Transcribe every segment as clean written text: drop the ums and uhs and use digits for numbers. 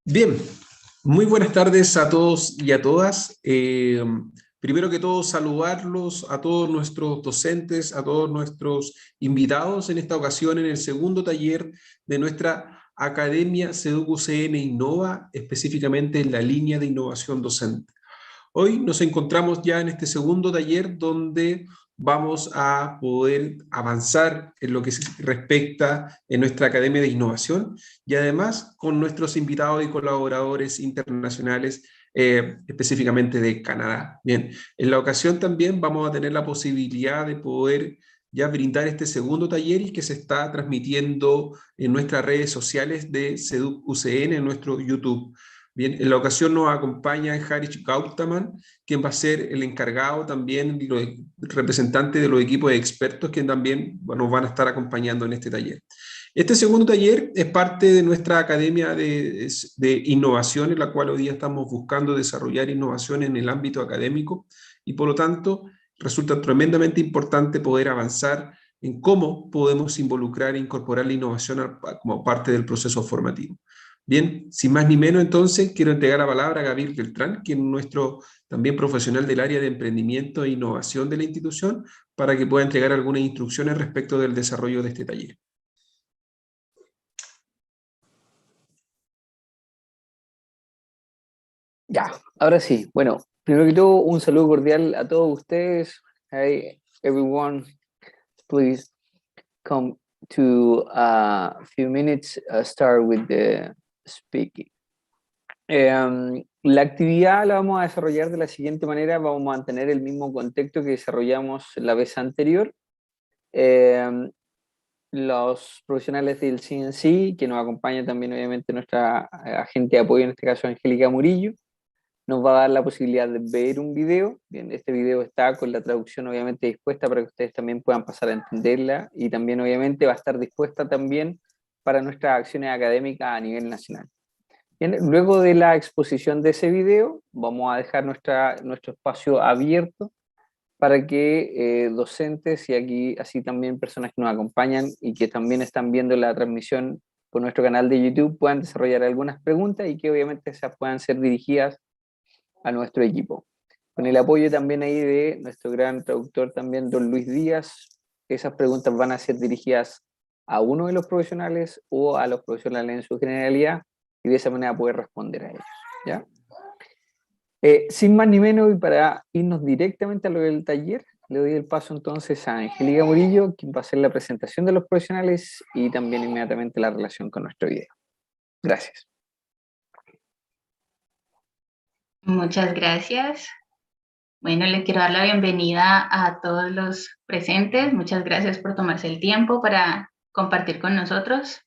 Bien, muy buenas tardes a todos y a todas. Primero que todo, saludarlos a todos nuestros docentes, a todos nuestros invitados en esta ocasión en el segundo taller de nuestra Academia CEDUC UCN Innova, específicamente en la línea de innovación docente. Hoy nos encontramos ya en este segundo taller donde vamos a poder avanzar en lo que respecta en nuestra Academia de Innovación y además con nuestros invitados y colaboradores internacionales, específicamente de Canadá. Bien, en la ocasión también vamos a tener la posibilidad de poder ya brindar este segundo taller y que se está transmitiendo en nuestras redes sociales de CEDUC UCN en nuestro YouTube. Bien, en la ocasión nos acompaña Harish Gautaman, quien va a ser el encargado también, representante de los equipos de expertos que también nos van a estar acompañando en este taller. Este segundo taller es parte de nuestra Academia de Innovación, en la cual hoy día estamos buscando desarrollar innovación en el ámbito académico y por lo tanto resulta tremendamente importante poder avanzar en cómo podemos involucrar e incorporar la innovación como parte del proceso formativo. Bien, sin más ni menos, entonces, quiero entregar la palabra a Gabriel Beltrán, quien es nuestro también profesional del área de emprendimiento e innovación de la institución, para que pueda entregar algunas instrucciones respecto del desarrollo de este taller. Ya, ahora sí. Bueno, primero que todo, un saludo cordial a todos ustedes. Hey, everyone, please come to a few minutes, start with the speaking. La actividad la vamos a desarrollar de la siguiente manera. Vamos a mantener el mismo contexto que desarrollamos la vez anterior. Los profesionales del CNC, que nos acompaña también obviamente nuestra agente de apoyo, en este caso Angélica Murillo, nos va a dar la posibilidad de ver un video. Bien, este video está con la traducción obviamente dispuesta para que ustedes también puedan pasar a entenderla, y también obviamente va a estar dispuesta también para nuestras acciones académicas a nivel nacional. Bien, luego de la exposición de ese video, vamos a dejar nuestro espacio abierto para que docentes y aquí así también personas que nos acompañan y que también están viendo la transmisión por nuestro canal de YouTube puedan desarrollar algunas preguntas y que obviamente esas puedan ser dirigidas a nuestro equipo. Con el apoyo también ahí de nuestro gran traductor también, don Luis Díaz, esas preguntas van a ser dirigidas a uno de los profesionales o a los profesionales en su generalidad, y de esa manera poder responder a ellos, ¿ya? Sin más ni menos, y para irnos directamente a lo del taller, le doy el paso entonces a Angélica Murillo, quien va a hacer la presentación de los profesionales y también inmediatamente la relación con nuestro video. Gracias. Muchas gracias. Bueno, le quiero dar la bienvenida a todos los presentes. Muchas gracias por tomarse el tiempo para compartir con nosotros.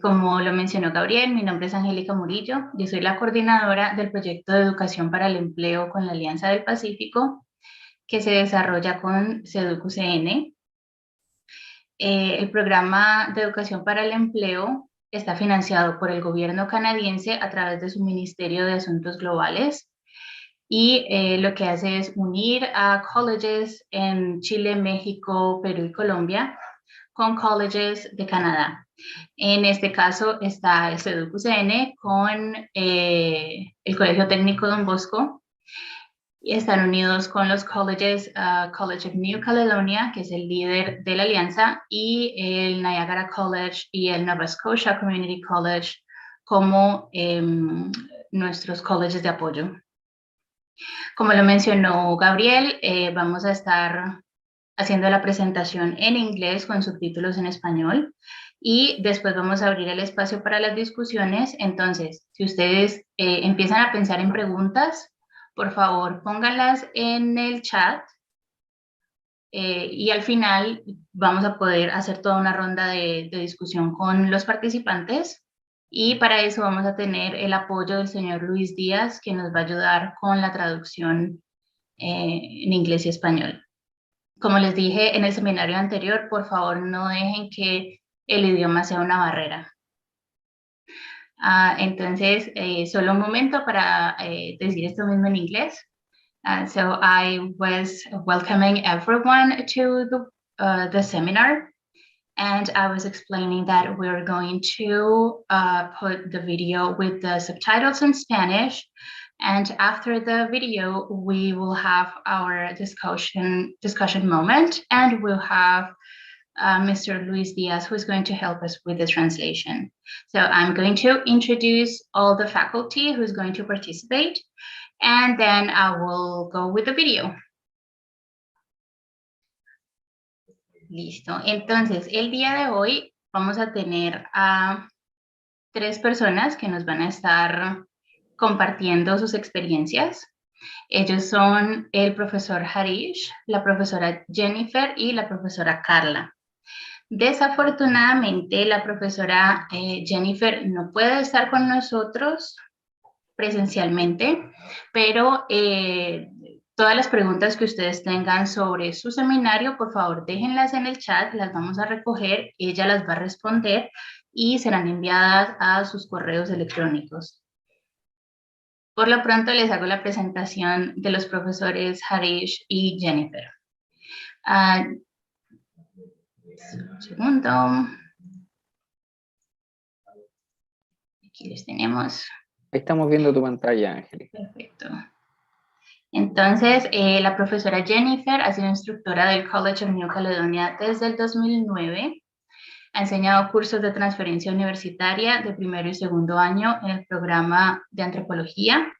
Como lo mencionó Gabriel, mi nombre es Angélica Murillo. Yo soy la coordinadora del proyecto de educación para el empleo con la Alianza del Pacífico, que se desarrolla con CEDUC UCN. El programa de educación para el empleo está financiado por el gobierno canadiense a través de su Ministerio de Asuntos Globales, y lo que hace es unir a colleges en Chile, México, Perú y Colombia con colleges de Canadá. En este caso está el CEDUC UCN con el Colegio Técnico Don Bosco, y están unidos con los colleges, College of New Caledonia, que es el líder de la alianza, y el Niagara College y el Nova Scotia Community College como nuestros colleges de apoyo. Como lo mencionó Gabriel, vamos a estar haciendo la presentación en inglés con subtítulos en español, y después vamos a abrir el espacio para las discusiones. Entonces, si ustedes empiezan a pensar en preguntas, por favor pónganlas en el chat, y al final vamos a poder hacer toda una ronda de discusión con los participantes, y para eso vamos a tener el apoyo del señor Luis Díaz, que nos va a ayudar con la traducción en inglés y español. Como les dije en el seminario anterior, por favor no dejen que el idioma sea una barrera. Entonces, solo un momento para decir esto mismo en inglés. So I was welcoming everyone to the seminar. And I was explaining that we're going to put the video with the subtitles in Spanish. And after the video, we will have our discussion moment, and we'll have Mr. Luis Diaz, who is going to help us with the translation. So I'm going to introduce all the faculty who is going to participate, and then I will go with the video. Listo. Entonces, el día de hoy vamos a tener a 3 personas que nos van a estar compartiendo sus experiencias. Ellos son el profesor Harish, la profesora Jennifer y la profesora Carla. Desafortunadamente, la profesora Jennifer no puede estar con nosotros presencialmente, pero todas las preguntas que ustedes tengan sobre su seminario, por favor, déjenlas en el chat, las vamos a recoger, ella las va a responder y serán enviadas a sus correos electrónicos. Por lo pronto, les hago la presentación de los profesores Harish y Jennifer. Un segundo. Aquí les tenemos. Ahí estamos viendo tu pantalla, Angélica. Perfecto. Entonces, la profesora Jennifer ha sido instructora del College of New Caledonia desde el 2009. Ha enseñado cursos de transferencia universitaria de primero y segundo año en el programa de antropología.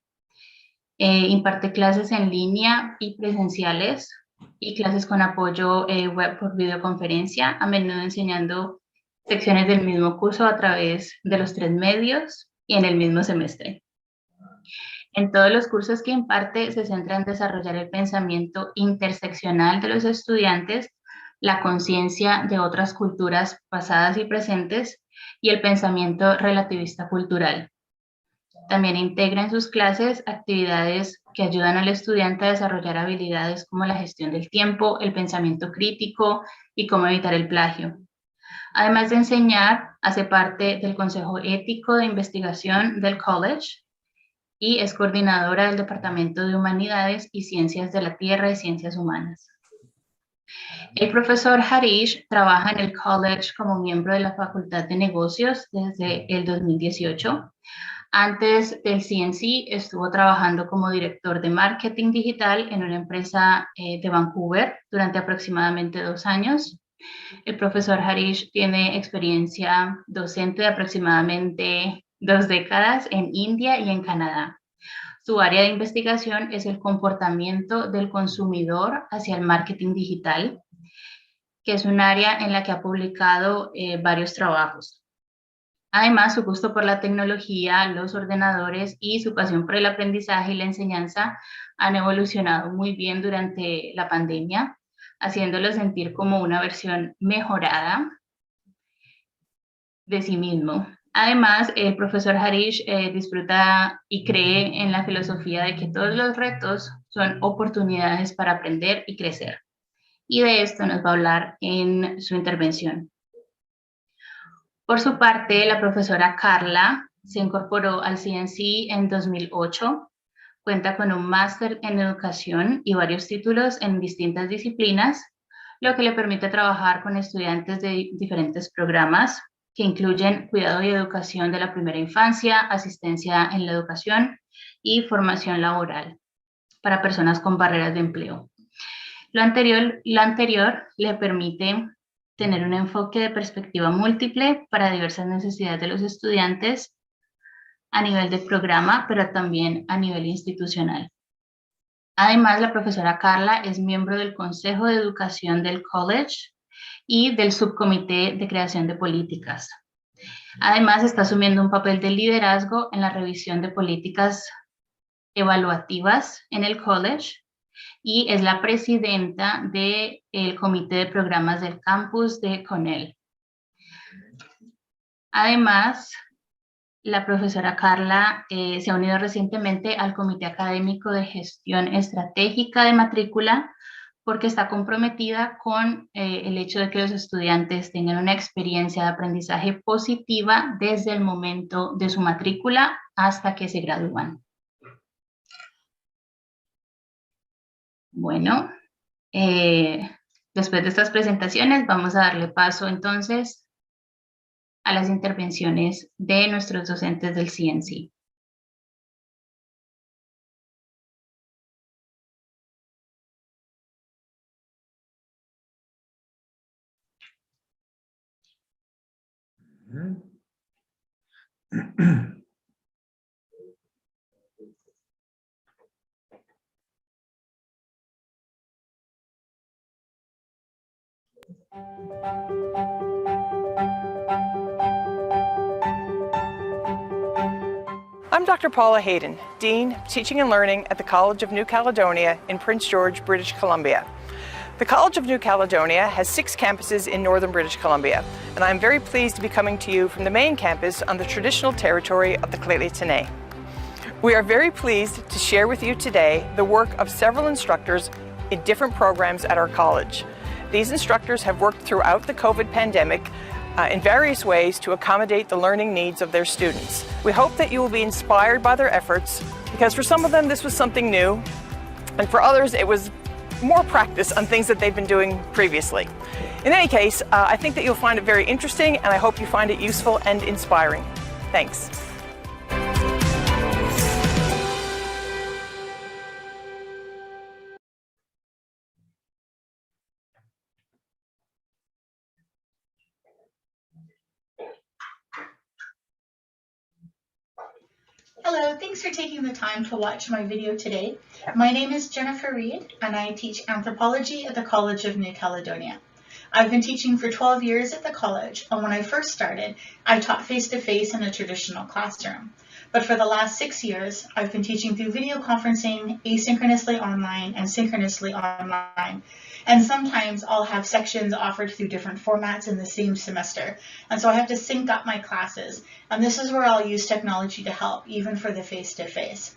Imparte clases en línea y presenciales y clases con apoyo web por videoconferencia, a menudo enseñando secciones del mismo curso a través de los 3 medios y en el mismo semestre. En todos los cursos que imparte se centra en desarrollar el pensamiento interseccional de los estudiantes, la conciencia de otras culturas pasadas y presentes y el pensamiento relativista cultural. También integra en sus clases actividades que ayudan al estudiante a desarrollar habilidades como la gestión del tiempo, el pensamiento crítico y cómo evitar el plagio. Además de enseñar, hace parte del Consejo Ético de Investigación del College y es coordinadora del Departamento de Humanidades y Ciencias de la Tierra y Ciencias Humanas. El profesor Harish trabaja en el college como miembro de la Facultad de Negocios desde el 2018. Antes del CNC estuvo trabajando como director de marketing digital en una empresa de Vancouver durante aproximadamente 2 años. El profesor Harish tiene experiencia docente de aproximadamente 2 décadas en India y en Canadá. Su área de investigación es el comportamiento del consumidor hacia el marketing digital, que es un área en la que ha publicado varios trabajos. Además, su gusto por la tecnología, los ordenadores y su pasión por el aprendizaje y la enseñanza han evolucionado muy bien durante la pandemia, haciéndolo sentir como una versión mejorada de sí mismo. Además, el profesor Harish disfruta y cree en la filosofía de que todos los retos son oportunidades para aprender y crecer. Y de esto nos va a hablar en su intervención. Por su parte, la profesora Carla se incorporó al CNC en 2008. Cuenta con un máster en educación y varios títulos en distintas disciplinas, lo que le permite trabajar con estudiantes de diferentes programas que incluyen cuidado y educación de la primera infancia, asistencia en la educación y formación laboral para personas con barreras de empleo. Lo anterior le permite tener un enfoque de perspectiva múltiple para diversas necesidades de los estudiantes a nivel de programa, pero también a nivel institucional. Además, la profesora Carla es miembro del Consejo de Educación del College y del Subcomité de Creación de Políticas. Además, está asumiendo un papel de liderazgo en la revisión de políticas evaluativas en el college y es la presidenta del Comité de Programas del Campus de Cornell. Además, la profesora Carla se ha unido recientemente al Comité Académico de Gestión Estratégica de Matrícula porque está comprometida con el hecho de que los estudiantes tengan una experiencia de aprendizaje positiva desde el momento de su matrícula hasta que se gradúan. Bueno, Después de estas presentaciones vamos a darle paso entonces a las intervenciones de nuestros docentes del CNC. I'm Dr. Paula Hayden, Dean of Teaching and Learning at the College of New Caledonia in Prince George, British Columbia. The College of New Caledonia has 6 campuses in northern British Columbia, and I'm very pleased to be coming to you from the main campus on the traditional territory of the Lheidli T'enneh. We are very pleased to share with you today the work of several instructors in different programs at our college. These instructors have worked throughout the COVID pandemic in various ways to accommodate the learning needs of their students. We hope that you will be inspired by their efforts, because for some of them this was something new, and for others it was more practice on things that they've been doing previously. In any case, I think that you'll find it very interesting, and I hope you find it useful and inspiring. Thanks. Hello, thanks for taking the time to watch my video today. My name is Jennifer Reed and I teach anthropology at the College of New Caledonia. I've been teaching for 12 years at the college, and when I first started, I taught face-to-face in a traditional classroom. But for the last 6 years, I've been teaching through video conferencing, asynchronously online, and synchronously online. And sometimes I'll have sections offered through different formats in the same semester. And so I have to sync up my classes. And this is where I'll use technology to help, even for the face-to-face.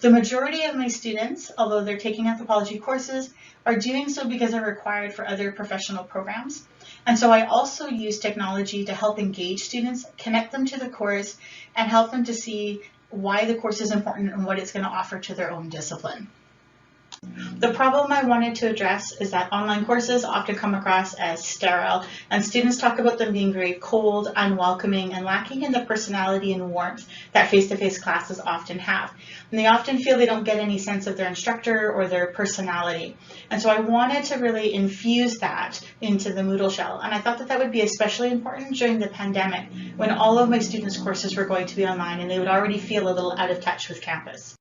The majority of my students, although they're taking anthropology courses, are doing so because they're required for other professional programs. And so I also use technology to help engage students, connect them to the course, and help them to see why the course is important and what it's going to offer to their own discipline. The problem I wanted to address is that online courses often come across as sterile, and students talk about them being very cold, unwelcoming, and lacking in the personality and warmth that face-to-face classes often have. And they often feel they don't get any sense of their instructor or their personality. And so I wanted to really infuse that into the Moodle shell, and I thought that that would be especially important during the pandemic, when all of my students' courses were going to be online and they would already feel a little out of touch with campus.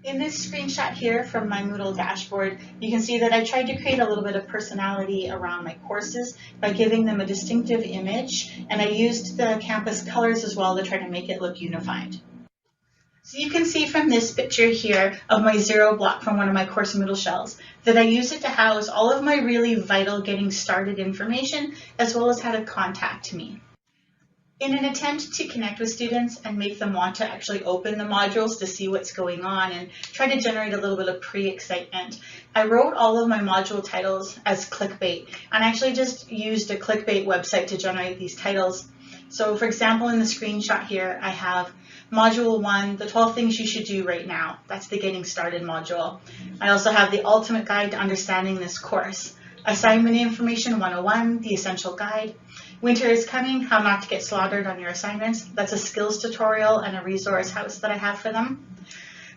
In this screenshot here from my Moodle dashboard, you can see that I tried to create a little bit of personality around my courses by giving them a distinctive image, and I used the campus colors as well to try to make it look unified. So you can see from this picture here of my 0 block from one of my course Moodle shells that I use it to house all of my really vital getting started information, as well as how to contact me. In an attempt to connect with students and make them want to actually open the modules to see what's going on and try to generate a little bit of pre-excitement, I wrote all of my module titles as clickbait, and actually just used a clickbait website to generate these titles. So for example, in the screenshot here, I have Module 1, the 12 things you should do right now. That's the Getting Started module. I also have the Ultimate Guide to Understanding this course. Assignment Information 101, the Essential Guide. Winter is Coming, How Not to Get Slaughtered on Your Assignments. That's a skills tutorial and a resource house that I have for them.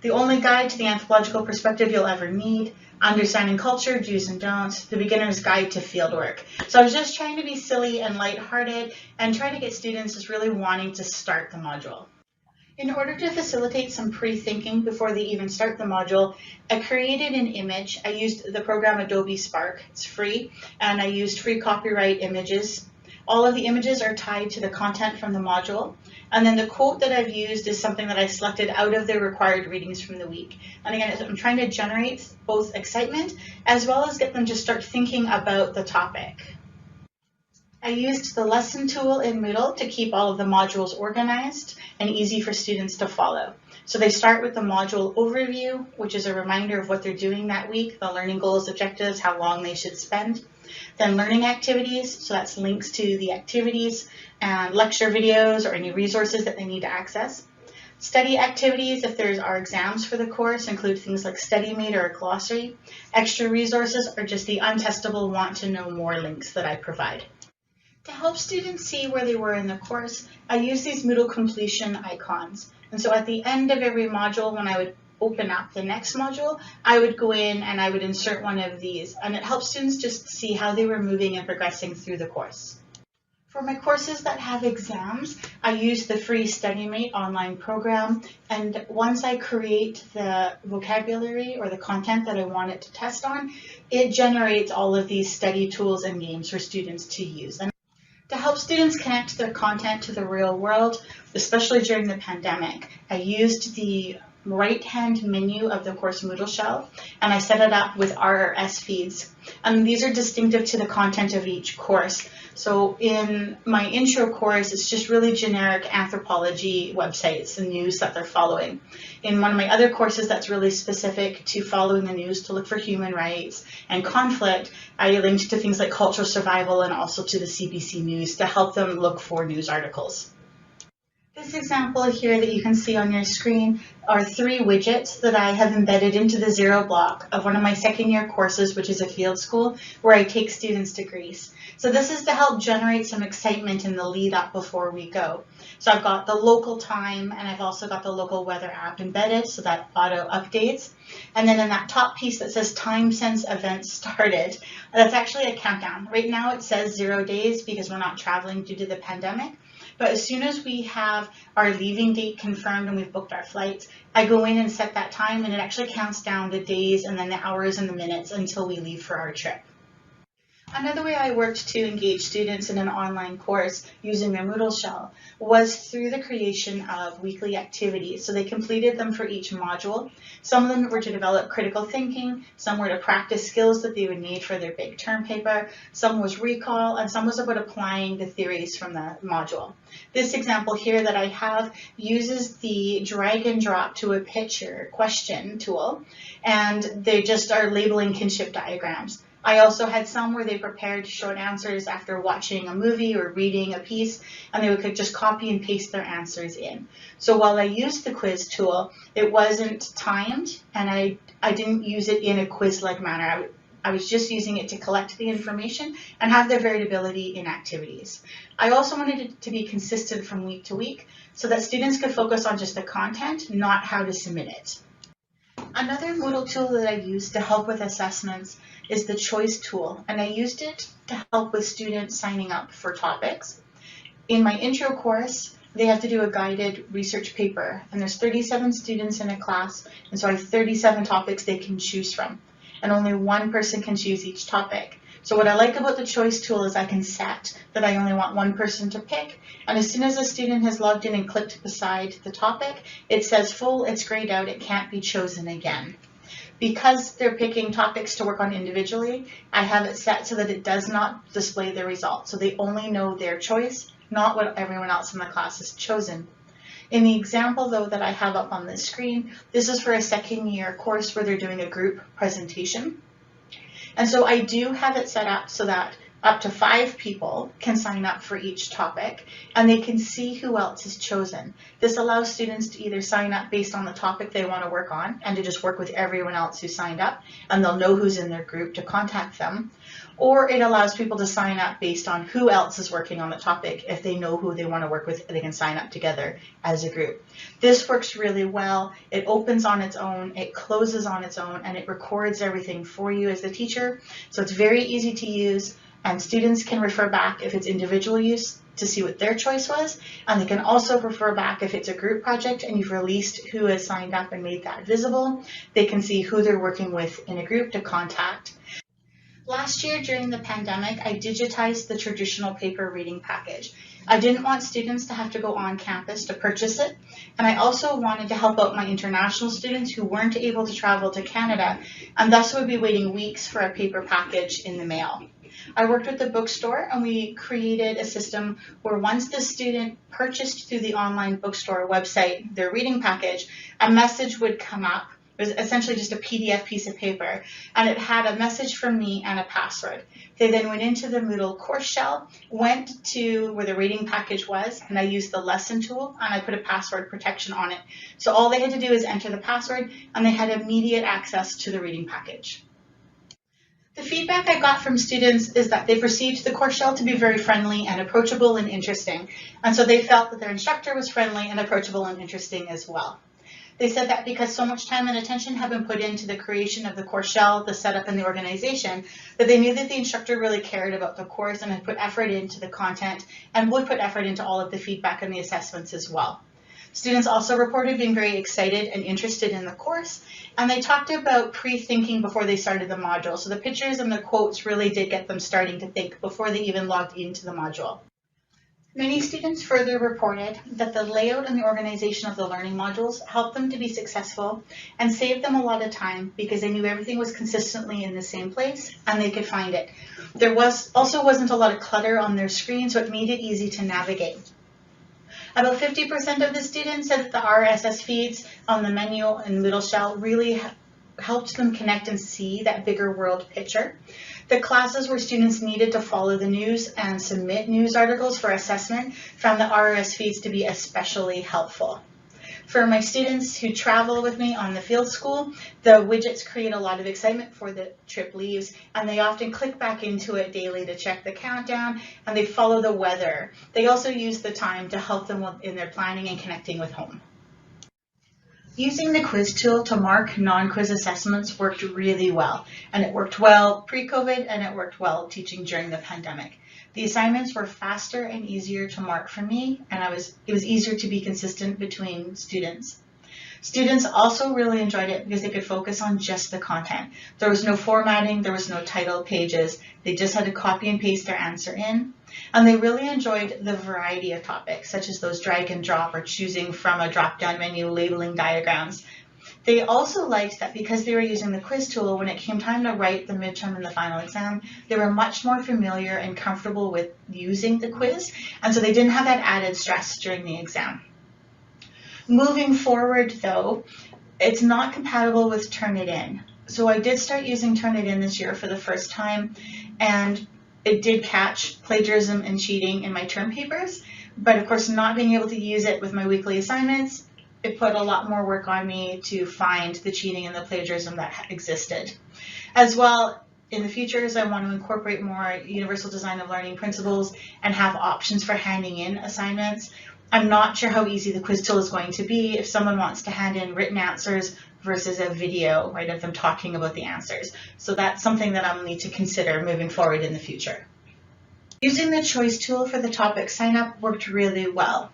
The Only Guide to the Anthropological Perspective You'll Ever Need. Understanding Culture, Do's and Don'ts. The Beginner's Guide to Fieldwork. So I was just trying to be silly and lighthearted and trying to get students just really wanting to start the module. In order to facilitate some pre-thinking before they even start the module, I created an image. I used the program Adobe Spark. It's free, and I used free copyright images. All of the images are tied to the content from the module. And then the quote that I've used is something that I selected out of the required readings from the week. And again, I'm trying to generate both excitement as well as get them to start thinking about the topic. I used the lesson tool in Moodle to keep all of the modules organized and easy for students to follow. So they start with the module overview, which is a reminder of what they're doing that week, the learning goals, objectives, how long they should spend. Then learning activities, so that's links to the activities and lecture videos or any resources that they need to access. Study activities, if there are exams for the course, include things like StudyMate or a glossary. Extra resources are just the untestable want to know more links that I provide. To help students see where they were in the course, I use these Moodle completion icons. And so at the end of every module, when I would open up the next module, I would go in and I would insert one of these. And it helps students just see how they were moving and progressing through the course. For my courses that have exams, I use the free StudyMate online program, and once I create the vocabulary or the content that I want it to test on, it generates all of these study tools and games for students to use. And to help students connect their content to the real world, especially during the pandemic, I used the right-hand menu of the course Moodle shell, and I set it up with RRS feeds. And these are distinctive to the content of each course. So in my intro course, it's just really generic anthropology websites and news that they're following. In one of my other courses that's really specific to following the news to look for human rights and conflict, I linked to things like cultural survival and also to the CBC News to help them look for news articles. This example here that you can see on your screen are 3 widgets that I have embedded into the Zero block of one of my second-year courses, which is a field school, where I take students to Greece. So this is to help generate some excitement in the lead up before we go. So I've got the local time, and I've also got the local weather app embedded, so that auto updates. And then in that top piece that says time since event started, that's actually a countdown. Right now it says 0 days because we're not traveling due to the pandemic. But as soon as we have our leaving date confirmed and we've booked our flights, I go in and set that time, and it actually counts down the days and then the hours and the minutes until we leave for our trip. Another way I worked to engage students in an online course using their Moodle shell was through the creation of weekly activities. So they completed them for each module. Some of them were to develop critical thinking, some were to practice skills that they would need for their big term paper, some was recall, and some was about applying the theories from the module. This example here that I have uses the drag and drop to a picture question tool, and they just are labeling kinship diagrams. I also had some where they prepared short answers after watching a movie or reading a piece, and they could just copy and paste their answers in. So while I used the quiz tool, it wasn't timed, and I didn't use it in a quiz-like manner. I was just using it to collect the information and have the variability in activities. I also wanted it to be consistent from week to week so that students could focus on just the content, not how to submit it. Another Moodle tool that I use to help with assessments is the choice tool, and I used it to help with students signing up for topics. In my intro course, they have to do a guided research paper, and there's 37 students in a class, and so I have 37 topics they can choose from, and only one person can choose each topic. So what I like about the choice tool is I can set that I only want one person to pick, and as soon as a student has logged in and clicked beside the topic, it says full, it's grayed out, it can't be chosen again. Because they're picking topics to work on individually, I have it set so that it does not display the results. So they only know their choice, not what everyone else in the class has chosen. In the example, though, that I have up on the screen, this is for a second-year course where they're doing a group presentation. And so I do have it set up so that up to 5 people can sign up for each topic, and they can see who else is chosen. This allows students to either sign up based on the topic they want to work on and to just work with everyone else who signed up, and they'll know who's in their group to contact them. Or it allows people to sign up based on who else is working on the topic. If they know who they want to work with, they can sign up together as a group. This works really well. It opens on its own, it closes on its own, and it records everything for you as the teacher. So it's very easy to use, and students can refer back if it's individual use to see what their choice was, and they can also refer back if it's a group project and you've released who has signed up and made that visible. They can see who they're working with in a group to contact. Last year during the pandemic, I digitized the traditional paper reading package. I didn't want students to have to go on campus to purchase it, and I also wanted to help out my international students who weren't able to travel to Canada and thus would be waiting weeks for a paper package in the mail. I worked with the bookstore, and we created a system where once the student purchased through the online bookstore website their reading package, a message would come up It was essentially just a PDF piece of paper, and it had a message from me and a password. They then went into the Moodle course shell, went to where the reading package was, and I used the lesson tool, and I put a password protection on it. So all they had to do is enter the password, and they had immediate access to the reading package. The feedback I got from students is that they perceived the course shell to be very friendly and approachable and interesting, and so they felt that their instructor was friendly and approachable and interesting as well. They said that because so much time and attention had been put into the creation of the course shell, the setup, and the organization, that they knew that the instructor really cared about the course and had put effort into the content and would put effort into all of the feedback and the assessments as well. Students also reported being very excited and interested in the course, and they talked about pre-thinking before they started the module. So the pictures and the quotes really did get them starting to think before they even logged into the module. Many students further reported that the layout and the organization of the learning modules helped them to be successful and saved them a lot of time because they knew everything was consistently in the same place and they could find it. There also wasn't a lot of clutter on their screen, so it made it easy to navigate. About 50% of the students said that the RSS feeds on the menu and Moodle shell really helped them connect and see that bigger world picture. The classes where students needed to follow the news and submit news articles for assessment found the RSS feeds to be especially helpful. For my students who travel with me on the field school, the widgets create a lot of excitement for the trip leaves, and they often click back into it daily to check the countdown, and they follow the weather. They also use the time to help them in their planning and connecting with home. Using the quiz tool to mark non-quiz assessments worked really well, and it worked well pre-COVID and it worked well teaching during the pandemic. The assignments were faster and easier to mark for me, and it was easier to be consistent between students. Students also really enjoyed it because they could focus on just the content. There was no formatting, there was no title pages. They just had to copy and paste their answer in. And they really enjoyed the variety of topics, such as those drag and drop or choosing from a drop-down menu, labeling diagrams. They also liked that because they were using the quiz tool, when it came time to write the midterm and the final exam, they were much more familiar and comfortable with using the quiz, and so they didn't have that added stress during the exam. Moving forward, though, it's not compatible with Turnitin. So I did start using Turnitin this year for the first time, and it did catch plagiarism and cheating in my term papers, but of course not being able to use it with my weekly assignments, it put a lot more work on me to find the cheating and the plagiarism that existed. As well, in the futures, I want to incorporate more universal design of learning principles and have options for handing in assignments. I'm not sure how easy the quiz tool is going to be if someone wants to hand in written answers versus a video, right, of them talking about the answers. So that's something that I'll need to consider moving forward in the future. Using the choice tool for the topic sign up worked really well.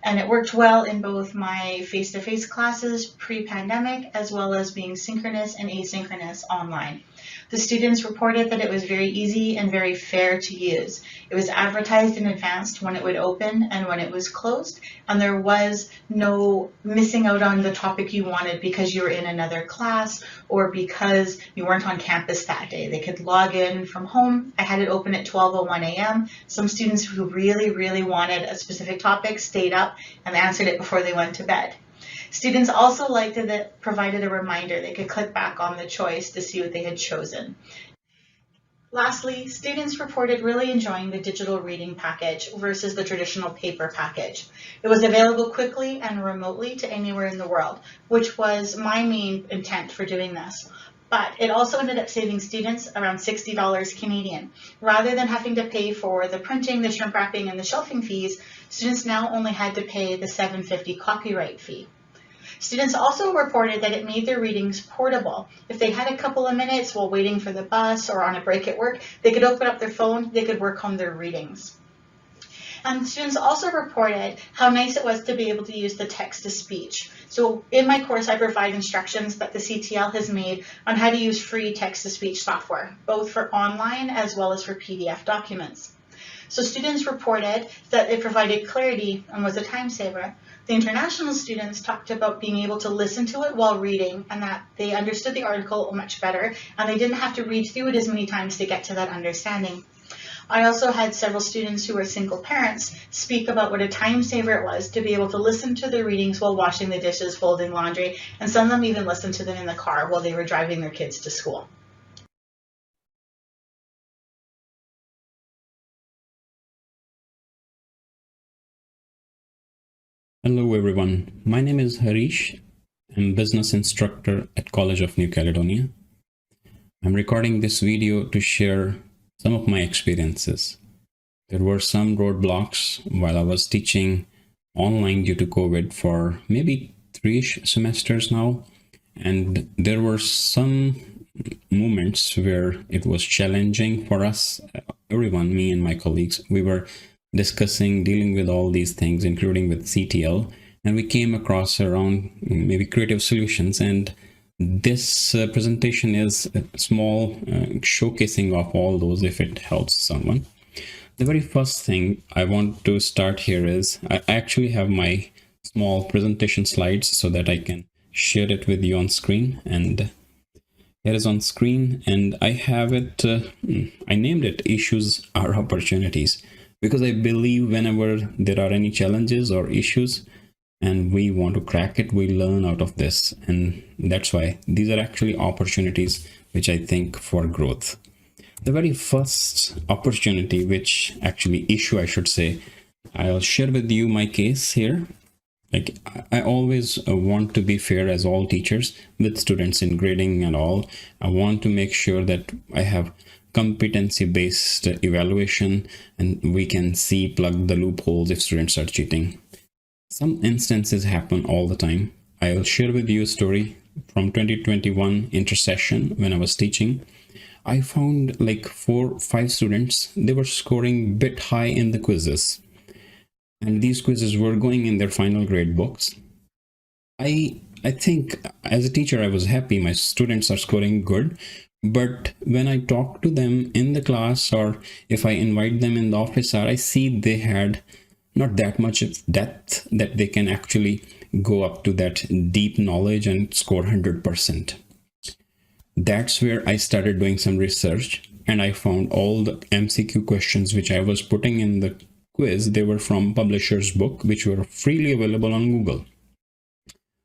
And it worked well in both my face-to-face classes pre-pandemic, as well as being synchronous and asynchronous online. The students reported that it was very easy and very fair to use. It was advertised in advance when it would open and when it was closed, and there was no missing out on the topic you wanted because you were in another class or because you weren't on campus that day. They could log in from home. I had it open at 12:01 a.m. Some students who really wanted a specific topic stayed up and answered it before they went to bed. Students also liked that it provided a reminder. They could click back on the choice to see what they had chosen. Lastly, students reported really enjoying the digital reading package versus the traditional paper package. It was available quickly and remotely to anywhere in the world, which was my main intent for doing this. But it also ended up saving students around $60 Canadian. Rather than having to pay for the printing, the shrink wrapping, and the shelving fees, students now only had to pay the $7.50 copyright fee. Students also reported that it made their readings portable. If they had a couple of minutes while waiting for the bus or on a break at work, they could open up their phone, they could work on their readings. And students also reported how nice it was to be able to use the text-to-speech. So in my course, I provide instructions that the CTL has made on how to use free text-to-speech software, both for online as well as for PDF documents. So students reported that it provided clarity and was a time saver. The international students talked about being able to listen to it while reading and that they understood the article much better and they didn't have to read through it as many times to get to that understanding. I also had several students who were single parents speak about what a time saver it was to be able to listen to their readings while washing the dishes, folding laundry, and some of them even listened to them in the car while they were driving their kids to school. Hello everyone, my name is Harish. I'm business instructor at College of New Caledonia. I'm recording this video to share some of my experiences. There were some roadblocks while I was teaching online due to COVID for maybe 3-ish semesters now. And there were some moments where it was challenging for us, everyone, me and my colleagues. We were discussing, dealing with all these things, including with CTL, and we came across around maybe creative solutions. And this presentation is a small showcasing of all those if it helps someone. The very first thing I want to start here is I actually have my small presentation slides so that I can share it with you on screen, and here is on screen, and I have it, I named it Issues Are Opportunities, because I believe whenever there are any challenges or issues and we want to crack it, we learn out of this. And that's why these are actually opportunities which I think for growth. The very first opportunity, which actually issue I should say, I'll share with you my case here. Like, I always want to be fair as all teachers with students in grading and all. I want to make sure that I have competency-based evaluation and we can plug the loopholes if students are cheating. Some instances happen all the time. I will share with you a story from 2021 intersession when I was teaching. I found like 4 or 5 students, they were scoring a bit high in the quizzes. And these quizzes were going in their final grade books. I think as a teacher, I was happy my students are scoring good. But when I talk to them in the class, or if I invite them in the office hour, I see they had not that much of depth that they can actually go up to that deep knowledge and score 100%. That's where I started doing some research, and I found all the MCQ questions which I was putting in the quiz, they were from publisher's book, which were freely available on Google.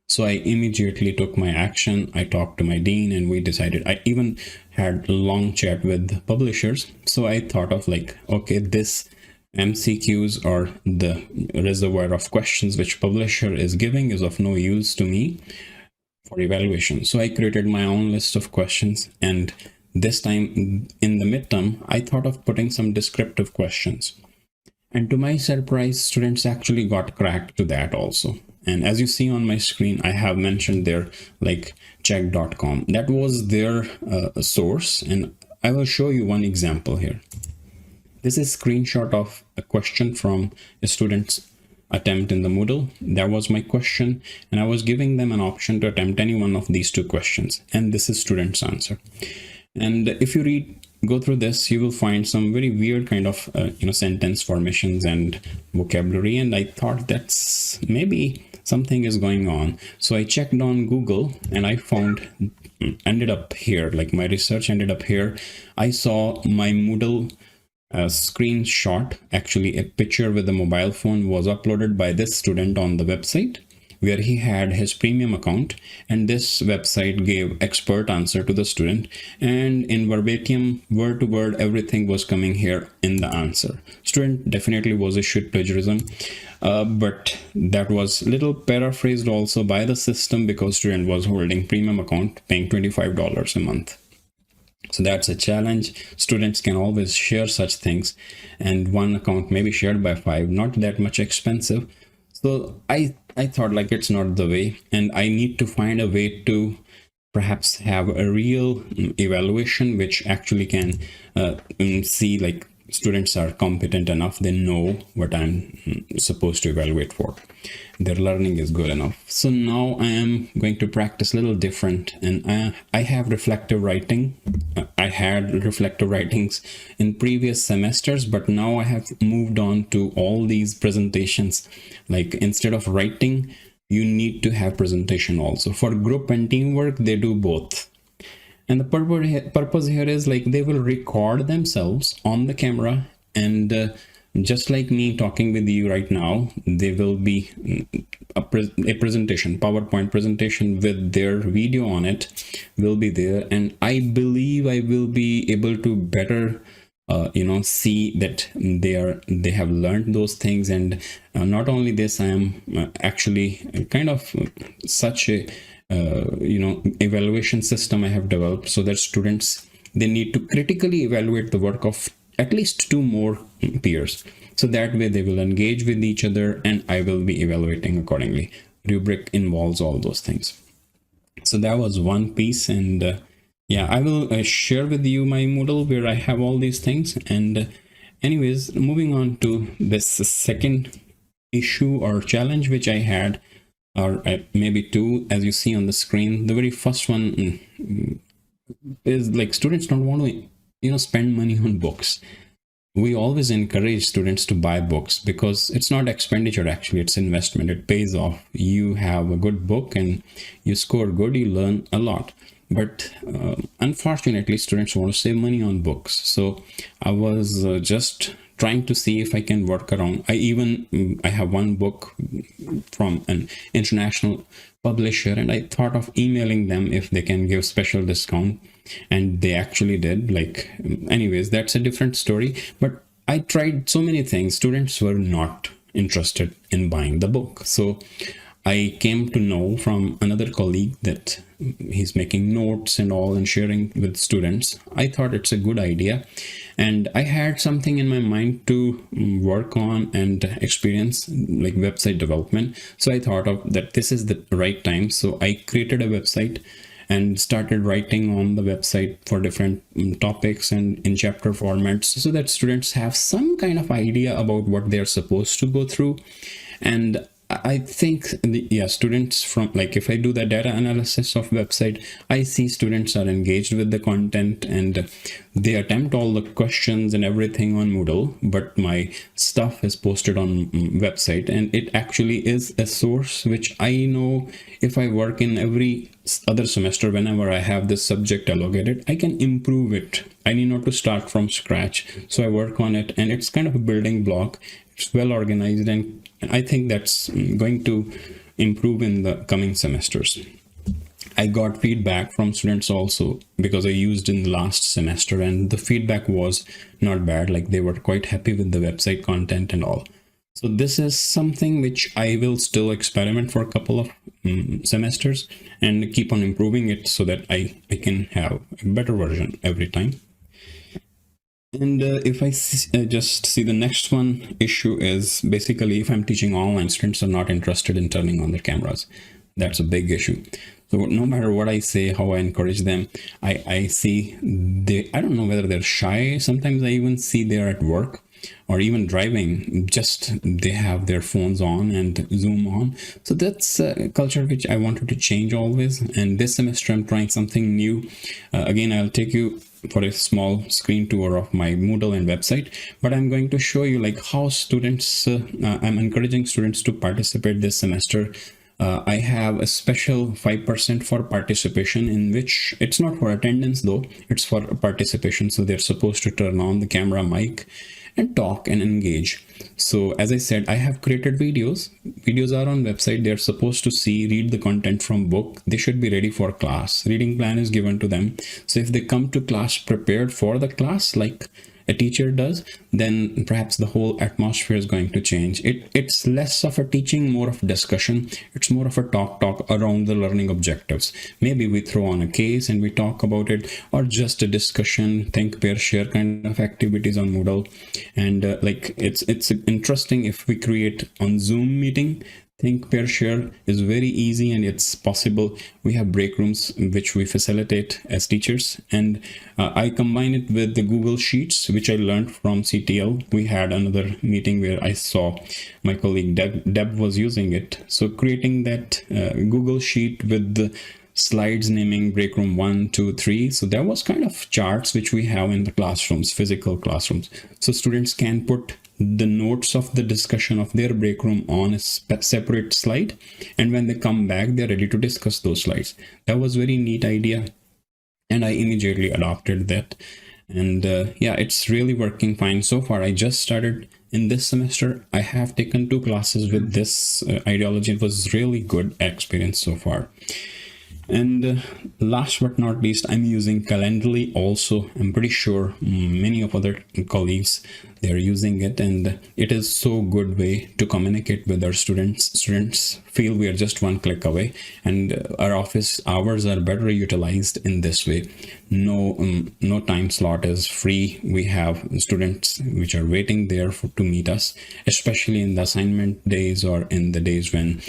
So I immediately took my action. I talked to my dean and we decided, I even had a long chat with publishers. So I thought of like, okay, this MCQs or the reservoir of questions which publisher is giving is of no use to me for evaluation. So I created my own list of questions, and this time in the midterm, I thought of putting some descriptive questions. And to my surprise, students actually got cracked to that also. And as you see on my screen, I have mentioned there like check.com. That was their source. And I will show you one example here. This is a screenshot of a question from a student's attempt in the Moodle. That was my question. And I was giving them an option to attempt any one of these 2 questions. And this is student's answer. And if you go through this, you will find some very weird kind of sentence formations and vocabulary. And I thought that's maybe something is going on. So I checked on Google and I found, ended up here, like my research ended up here. I saw my Moodle screenshot, actually a picture with a mobile phone was uploaded by this student on the website where he had his premium account, and this website gave expert answer to the student, and in verbatim, word to word, everything was coming here in the answer. Student definitely was issued plagiarism, but that was little paraphrased also by the system because student was holding premium account paying $25 a month. So that's a challenge. Students can always share such things, and one account may be shared by 5, not that much expensive. So I thought like it's not the way, and I need to find a way to perhaps have a real evaluation which actually can see like students are competent enough, they know what I'm supposed to evaluate for. Their learning is good enough. So now I am going to practice a little different, and I have reflective writing. I had reflective writings in previous semesters, but now I have moved on to all these presentations. Like instead of writing, you need to have presentation also. For group and teamwork, they do both. And the purpose here is like they will record themselves on the camera and just like me talking with you right now, there will be a presentation, PowerPoint presentation with their video on it will be there, and I believe I will be able to better see that they have learned those things. And not only this, I am actually kind of such a evaluation system I have developed, so that students, they need to critically evaluate the work of at least 2 more peers, so that way they will engage with each other and I will be evaluating accordingly. Rubric involves all those things. So that was one piece, and yeah, I will share with you my Moodle where I have all these things. And anyways, moving on to this second issue or challenge which I had, or maybe 2, as you see on the screen. The very first one is like students don't want to spend money on books. We always encourage students to buy books because it's not expenditure, actually it's investment. It pays off. You have a good book and you score good, you learn a lot. But unfortunately, students want to save money on books. So I was just trying to see if I can work around. I have one book from an international publisher, and I thought of emailing them if they can give special discount, and they actually did. Like, anyways, that's a different story. But I tried so many things. Students were not interested in buying the book. So I came to know from another colleague that he's making notes and all and sharing with students. I thought it's a good idea, and I had something in my mind to work on and experience, like website development. So I thought of that this is the right time. So I created a website and started writing on the website for different topics and in chapter formats, so that students have some kind of idea about what they're supposed to go through. And I think students from, like, if I do the data analysis of website, I see students are engaged with the content and they attempt all the questions and everything on Moodle, but my stuff is posted on website, and it actually is a source which I know if I work in every other semester, whenever I have this subject allocated, I can improve it. I need not to start from scratch. So I work on it, and it's kind of a building block. It's well organized, and I think that's going to improve in the coming semesters. I got feedback from students also, because I used in the last semester, and the feedback was not bad. Like, they were quite happy with the website content and all. So this is something which I will still experiment for a couple of semesters and keep on improving it, so that I can have a better version every time. And if I just see the next one issue is basically, if I'm teaching online, students are not interested in turning on their cameras. That's a big issue. So no matter what I say, how I encourage them, I see I don't know whether they're shy. Sometimes I even see they're at work or even driving, just they have their phones on and Zoom on. So that's a culture which I wanted to change always. And this semester I'm trying something new. Again, I'll take you for a small screen tour of my Moodle and website, but I'm going to show you like how students, I'm encouraging students to participate this semester. I have a special 5% for participation, in which it's not for attendance though, it's for participation. So they're supposed to turn on the camera, mic, and talk and engage. So as I said, I have created videos. Videos are on website. They're supposed to read the content from book. They should be ready for class. Reading plan is given to them. So if they come to class prepared for the class, like a teacher does, then perhaps the whole atmosphere is going to change. It's less of a teaching, more of a discussion. It's more of a talk around the learning objectives. Maybe we throw on a case and we talk about it, or just a discussion, think, pair, share kind of activities on Moodle. And like it's interesting if we create on Zoom meeting. Think, pair, share is very easy, and it's possible. We have break rooms which we facilitate as teachers, and I combine it with the Google Sheets, which I learned from CTL. We had another meeting where I saw my colleague Deb was using it. So creating that Google Sheet with the slides naming break room 1, 2, 3. So there was kind of charts which we have in the classrooms, physical classrooms. So students can put the notes of the discussion of their break room on a separate slide, and when they come back, they're ready to discuss those slides. That was very neat idea, and I immediately adopted that. And yeah, it's really working fine so far. I just started in this semester. I have taken 2 classes with this ideology. It was really good experience so far. And last but not least, I'm using Calendly also. I'm pretty sure many of other colleagues, they're using it, and it is so good way to communicate with our students. Students feel we are just one click away, and our office hours are better utilized in this way. No time slot is free. We have students which are waiting there to meet us, especially in the assignment days or in the days when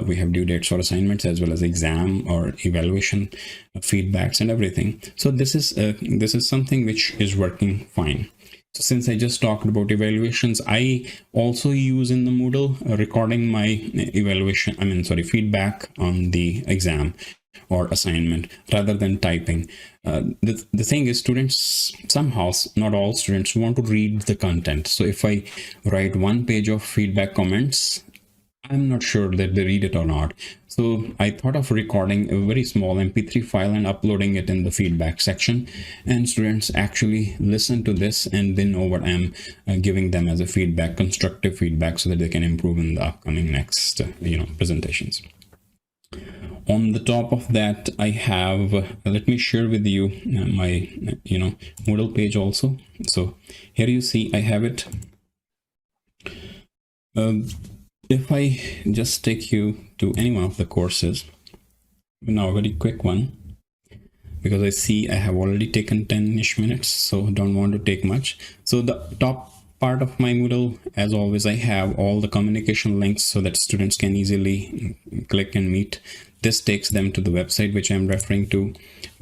we have due dates for assignments, as well as exam or evaluation feedbacks and everything. So this is something which is working fine. So since I just talked about evaluations, I also use in the Moodle recording my feedback on the exam or assignment rather than typing. The thing is, students somehow, not all students, want to read the content. So if I write 1 page of feedback comments, I'm not sure that they read it or not. So I thought of recording a very small MP3 file and uploading it in the feedback section, and students actually listen to this and they know what I'm giving them as a feedback, constructive feedback, so that they can improve in the upcoming next presentations. On the top of that, I have, let me share with you my Moodle page also. So here you see I have it. If I just take you to any one of the courses, now a very quick one, because I see I have already taken 10-ish minutes, so don't want to take much. So the top part of my Moodle, as always, I have all the communication links so that students can easily click and meet. This takes them to the website which I'm referring to.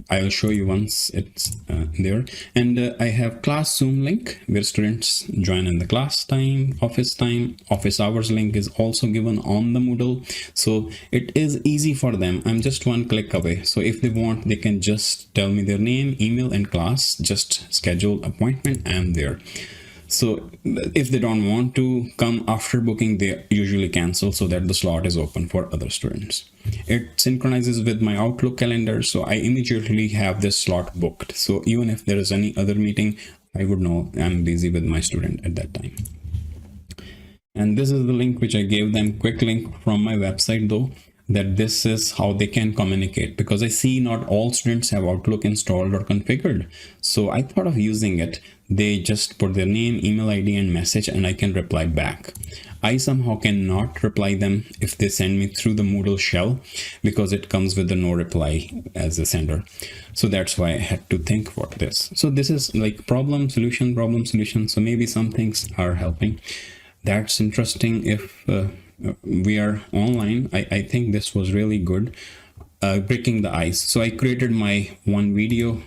I'll show you once it's there. And I have class Zoom link where students join in the class time, office hours link is also given on the Moodle. So it is easy for them. I'm just 1 click away. So if they want, they can just tell me their name, email, and class, just schedule appointment. I'm there. So if they don't want to come after booking, they usually cancel so that the slot is open for other students. It synchronizes with my Outlook calendar, so I immediately have this slot booked. So even if there is any other meeting, I would know I'm busy with my student at that time. And this is the link which I gave them, quick link from my website though, that this is how they can communicate, because I see not all students have Outlook installed or configured. So I thought of using it. They just put their name, email ID, and message, and I can reply back. I somehow cannot reply them if they send me through the Moodle shell, because it comes with the no reply as a sender. So that's why I had to think for this. So this is like problem, solution, problem, solution. So maybe some things are helping. That's interesting. If we are online, I think this was really good, breaking the ice. So I created my 1 video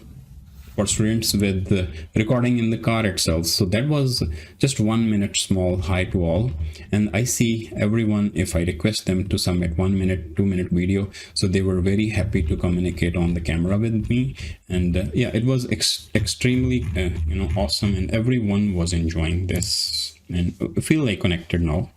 for students with the recording in the car itself. So that was just 1 minute small, hi to all. And I see everyone, if I request them to submit 1 minute, 2 minute video, so they were very happy to communicate on the camera with me. And yeah, it was extremely awesome, and everyone was enjoying this and feel like connected now.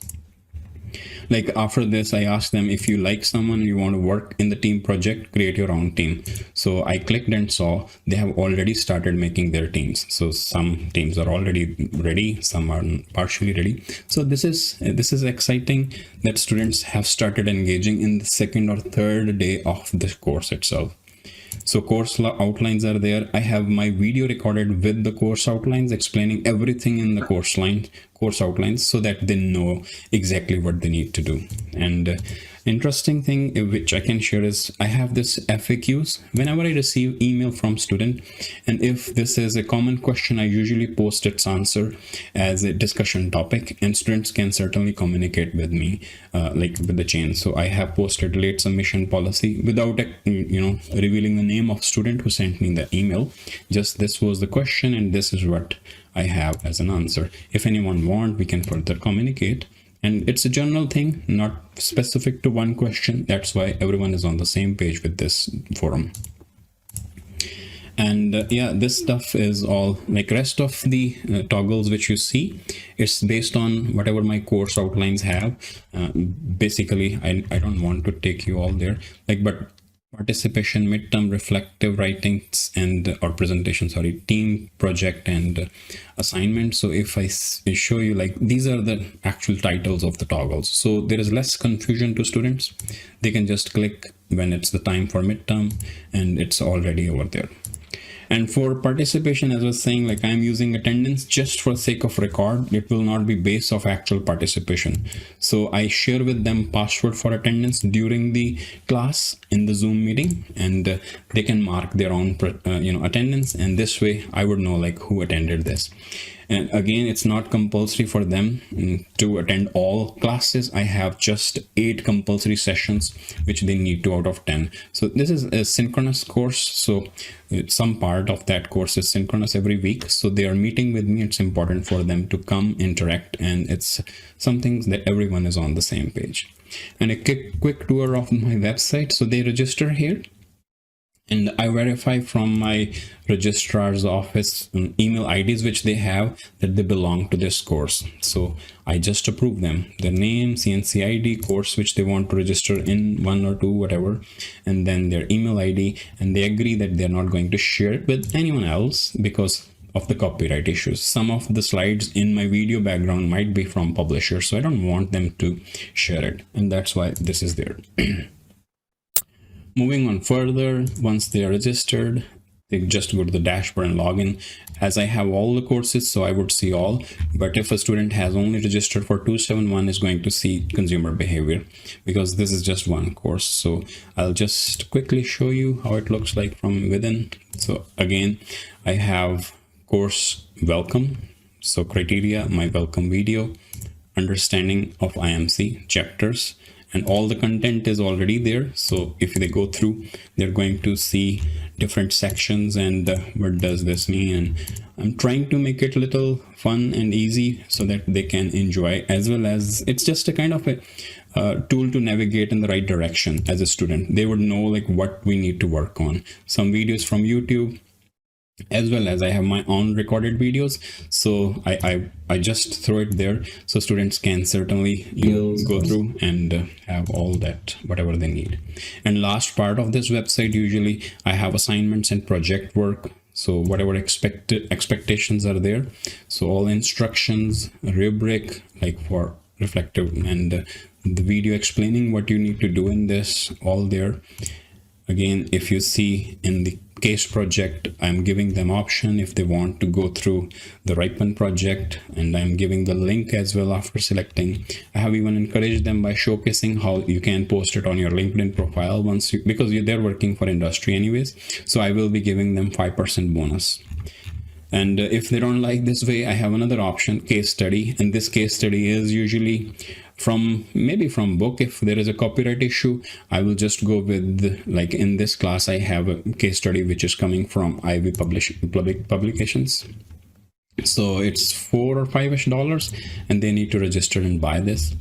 Like after this, I asked them, if you like someone, you want to work in the team project, create your own team. So I clicked and saw they have already started making their teams. So some teams are already ready, some are partially ready. So this is exciting that students have started engaging in the 2nd or 3rd day of the course itself. So course outlines are there. I have my video recorded with the course outlines, explaining everything in the course outlines, so that they know exactly what they need to do. And interesting thing which I can share is I have this FAQs whenever I receive email from student, and if this is a common question, I usually post its answer as a discussion topic, and students can certainly communicate with me like with the chain. So I have posted late submission policy without revealing the name of student who sent me the email. Just this was the question and this is what I have as an answer. If anyone wants, we can further communicate. And it's a general thing, not specific to one question. That's why everyone is on the same page with this forum. And yeah, this stuff is all like rest of the toggles which you see, it's based on whatever my course outlines have. Basically, I don't want to take you all there, but participation, midterm, reflective writings, and or presentation, sorry, team project and assignment. So if I show you, like, these are the actual titles of the toggles, so there is less confusion to students. They can just click when it's the time for midterm and it's already over there. And for participation, as I was saying, like, I'm using attendance just for sake of record. It will not be base of actual participation. So I share with them password for attendance during the class in the Zoom meeting, and they can mark their own attendance, and this way I would know like who attended this. And again, it's not compulsory for them to attend all classes. I have just 8 compulsory sessions which they need to out of 10. So this is a synchronous course, so some part of that course is synchronous every week. So they are meeting with me. It's important for them to come interact, and it's something that everyone is on the same page. And a quick tour of my website. So they register here, and I verify from my registrar's office email IDs which they have that they belong to this course. So I just approve them, their name, CNC ID, course which they want to register in, 1 or 2, whatever, and then their email ID, and they agree that they're not going to share it with anyone else because of the copyright issues. Some of the slides in my video background might be from publishers, so I don't want them to share it, and that's why this is there. Moving on further, once they are registered, they just go to the dashboard and log in. As I have all the courses, so I would see all, but if a student has only registered for 271, is going to see consumer behavior, because this is just one course. So I'll just quickly show you how it looks like from within. So again, I have course welcome, so criteria, my welcome video, understanding of IMC chapters, and all the content is already there. So if they go through, they're going to see different sections and what does this mean. And I'm trying to make it a little fun and easy so that they can enjoy, as well as it's just a kind of a tool to navigate in the right direction as a student. They would know like what we need to work on. Some videos from YouTube, as well as I have my own recorded videos, so I just throw it there so students can certainly go through and have all that whatever they need. And last part of this website, usually I have assignments and project work, so whatever expectations are there, so all instructions, rubric like for reflective, and the video explaining what you need to do in this, all there. Again, if you see in the case project, I'm giving them option if they want to go through the Ripen project, and I'm giving the link as well after selecting. I have even encouraged them by showcasing how you can post it on your LinkedIn profile once you, because they're working for industry anyways. So I will be giving them 5% bonus. And if they don't like this way, I have another option, case study. And this case study is usually maybe from book. If there is a copyright issue, I will just go with, like in this class, I have a case study which is coming from Ivy publications. So it's $4 or $5-ish, and they need to register and buy this.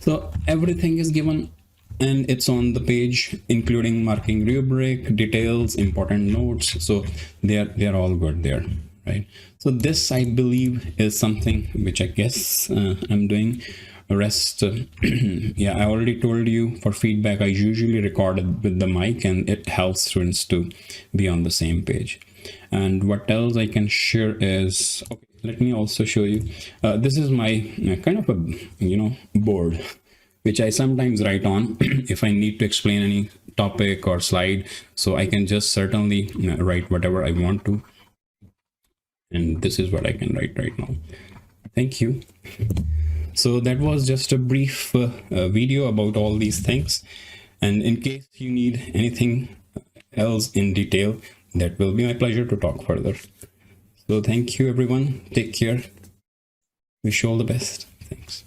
So everything is given, and it's on the page, including marking rubric, details, important notes. So they are all good there, right? So this, I believe, is something which I guess I'm doing. Rest, yeah, I already told you for feedback, I usually record it with the mic, and it helps students to be on the same page. And what else I can share is, okay, let me also show you. This is my kind of a, board, which I sometimes write on if I need to explain any topic or slide. So I can just certainly write whatever I want to. And this is what I can write right now. Thank you. So that was just a brief video about all these things. And in case you need anything else in detail, that will be my pleasure to talk further. So thank you, everyone. Take care. Wish you all the best. Thanks.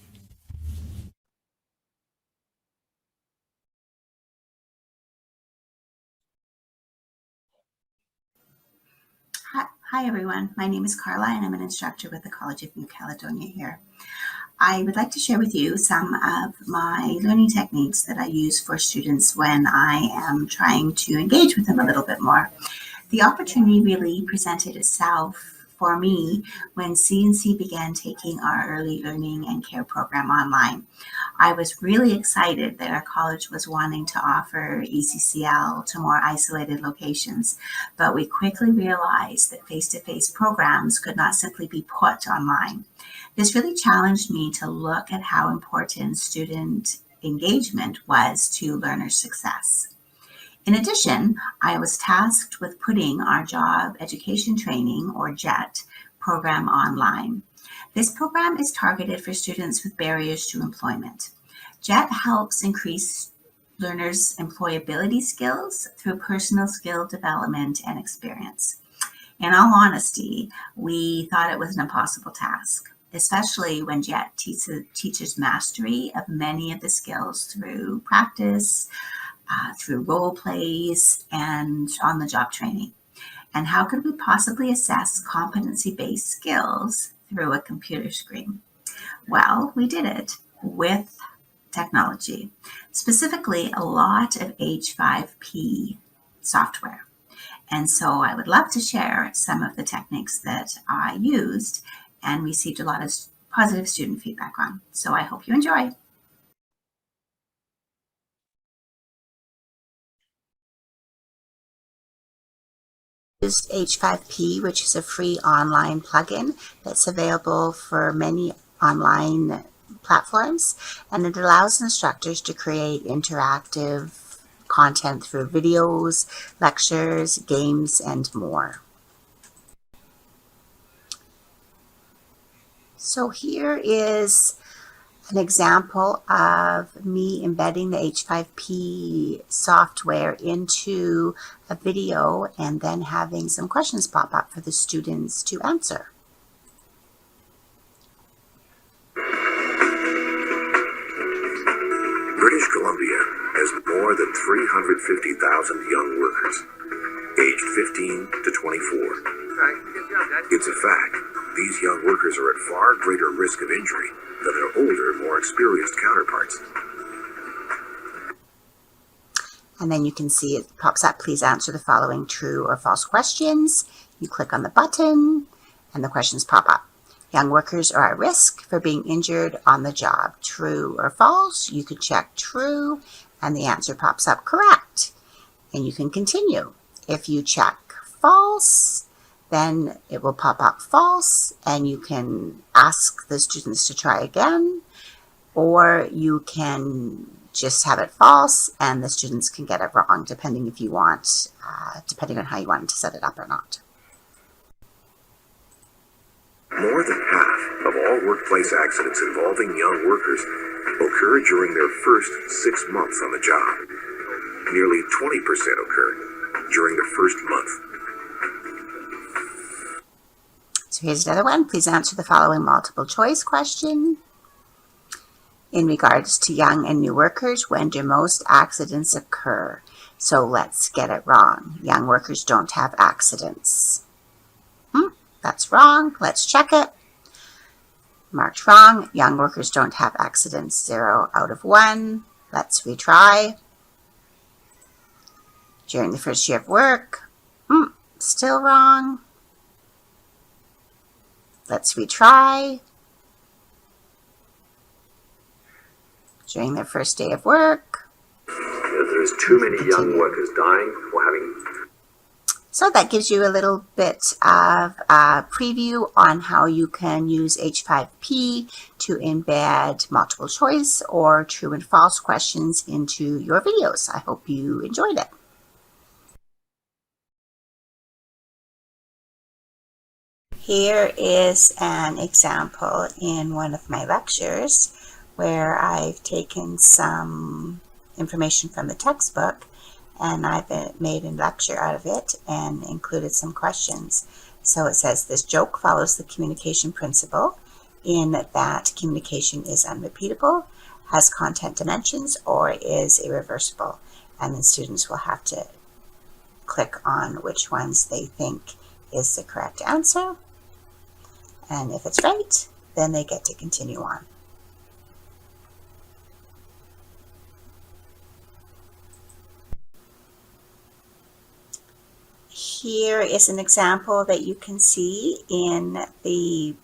Hi, everyone. My name is Carla, and I'm an instructor with the College of New Caledonia here. I would like to share with you some of my learning techniques that I use for students when I am trying to engage with them a little bit more. The opportunity really presented itself for me when CNC began taking our early learning and care program online. I was really excited that our college was wanting to offer ECCL to more isolated locations, but we quickly realized that face-to-face programs could not simply be put online. This really challenged me to look at how important student engagement was to learner success. In addition, I was tasked with putting our job education training, or JET, program online. This program is targeted for students with barriers to employment. JET helps increase learners' employability skills through personal skill development and experience. In all honesty, we thought it was an impossible task, especially when JET teaches mastery of many of the skills through practice, through role plays, and on-the-job training. And how could we possibly assess competency-based skills through a computer screen? Well, we did it with technology, specifically a lot of H5P software. And so I would love to share some of the techniques that I used and received a lot of positive student feedback on. So I hope you enjoy. Used H5P, which is a free online plugin that's available for many online platforms, and it allows instructors to create interactive content through videos, lectures, games, and more. So here is an example of me embedding the H5P software into a video and then having some questions pop up for the students to answer. British Columbia has more than 350,000 young workers, aged 15 to 24. It's a fact, these young workers are at far greater risk of injury than their older, more experienced counterparts. And then you can see it pops up, please answer the following true or false questions. You click on the button and the questions pop up. Young workers are at risk for being injured on the job. True or false? You could check true and the answer pops up correct. And you can continue. If you check false, then it will pop up false and you can ask the students to try again, or you can just have it false and the students can get it wrong depending if you want, depending on how you want to set it up or not. More than half of all workplace accidents involving young workers occur during their first 6 months on the job. Nearly 20% occur during the first month. So here's another one. Please answer the following multiple choice question. In regards to young and new workers, when do most accidents occur? So let's get it wrong. Young workers don't have accidents. That's wrong. Let's check it. Marked wrong. Young workers don't have accidents. 0 out of 1. Let's retry. During the first year of work. Still wrong. Let's retry. During their first day of work. There's too many young workers dying or having... So that gives you a little bit of a preview on how you can use H5P to embed multiple choice or true and false questions into your videos. I hope you enjoyed it. Here is an example in one of my lectures where I've taken some information from the textbook and I've made a lecture out of it and included some questions. So it says, this joke follows the communication principle in that communication is unrepeatable, has content dimensions, or is irreversible. And then students will have to click on which ones they think is the correct answer. And if it's right, then they get to continue on. Here is an example that you can see in the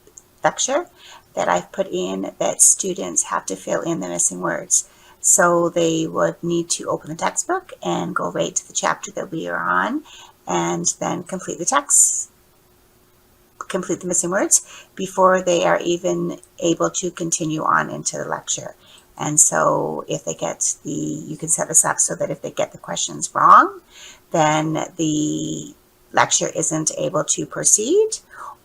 lecture that I've put in that students have to fill in the missing words. So they would need to open the textbook and go right to the chapter that we are on and then complete the text, complete the missing words before they are even able to continue on into the lecture. And so if they get you can set this up so that if they get the questions wrong, then the lecture isn't able to proceed.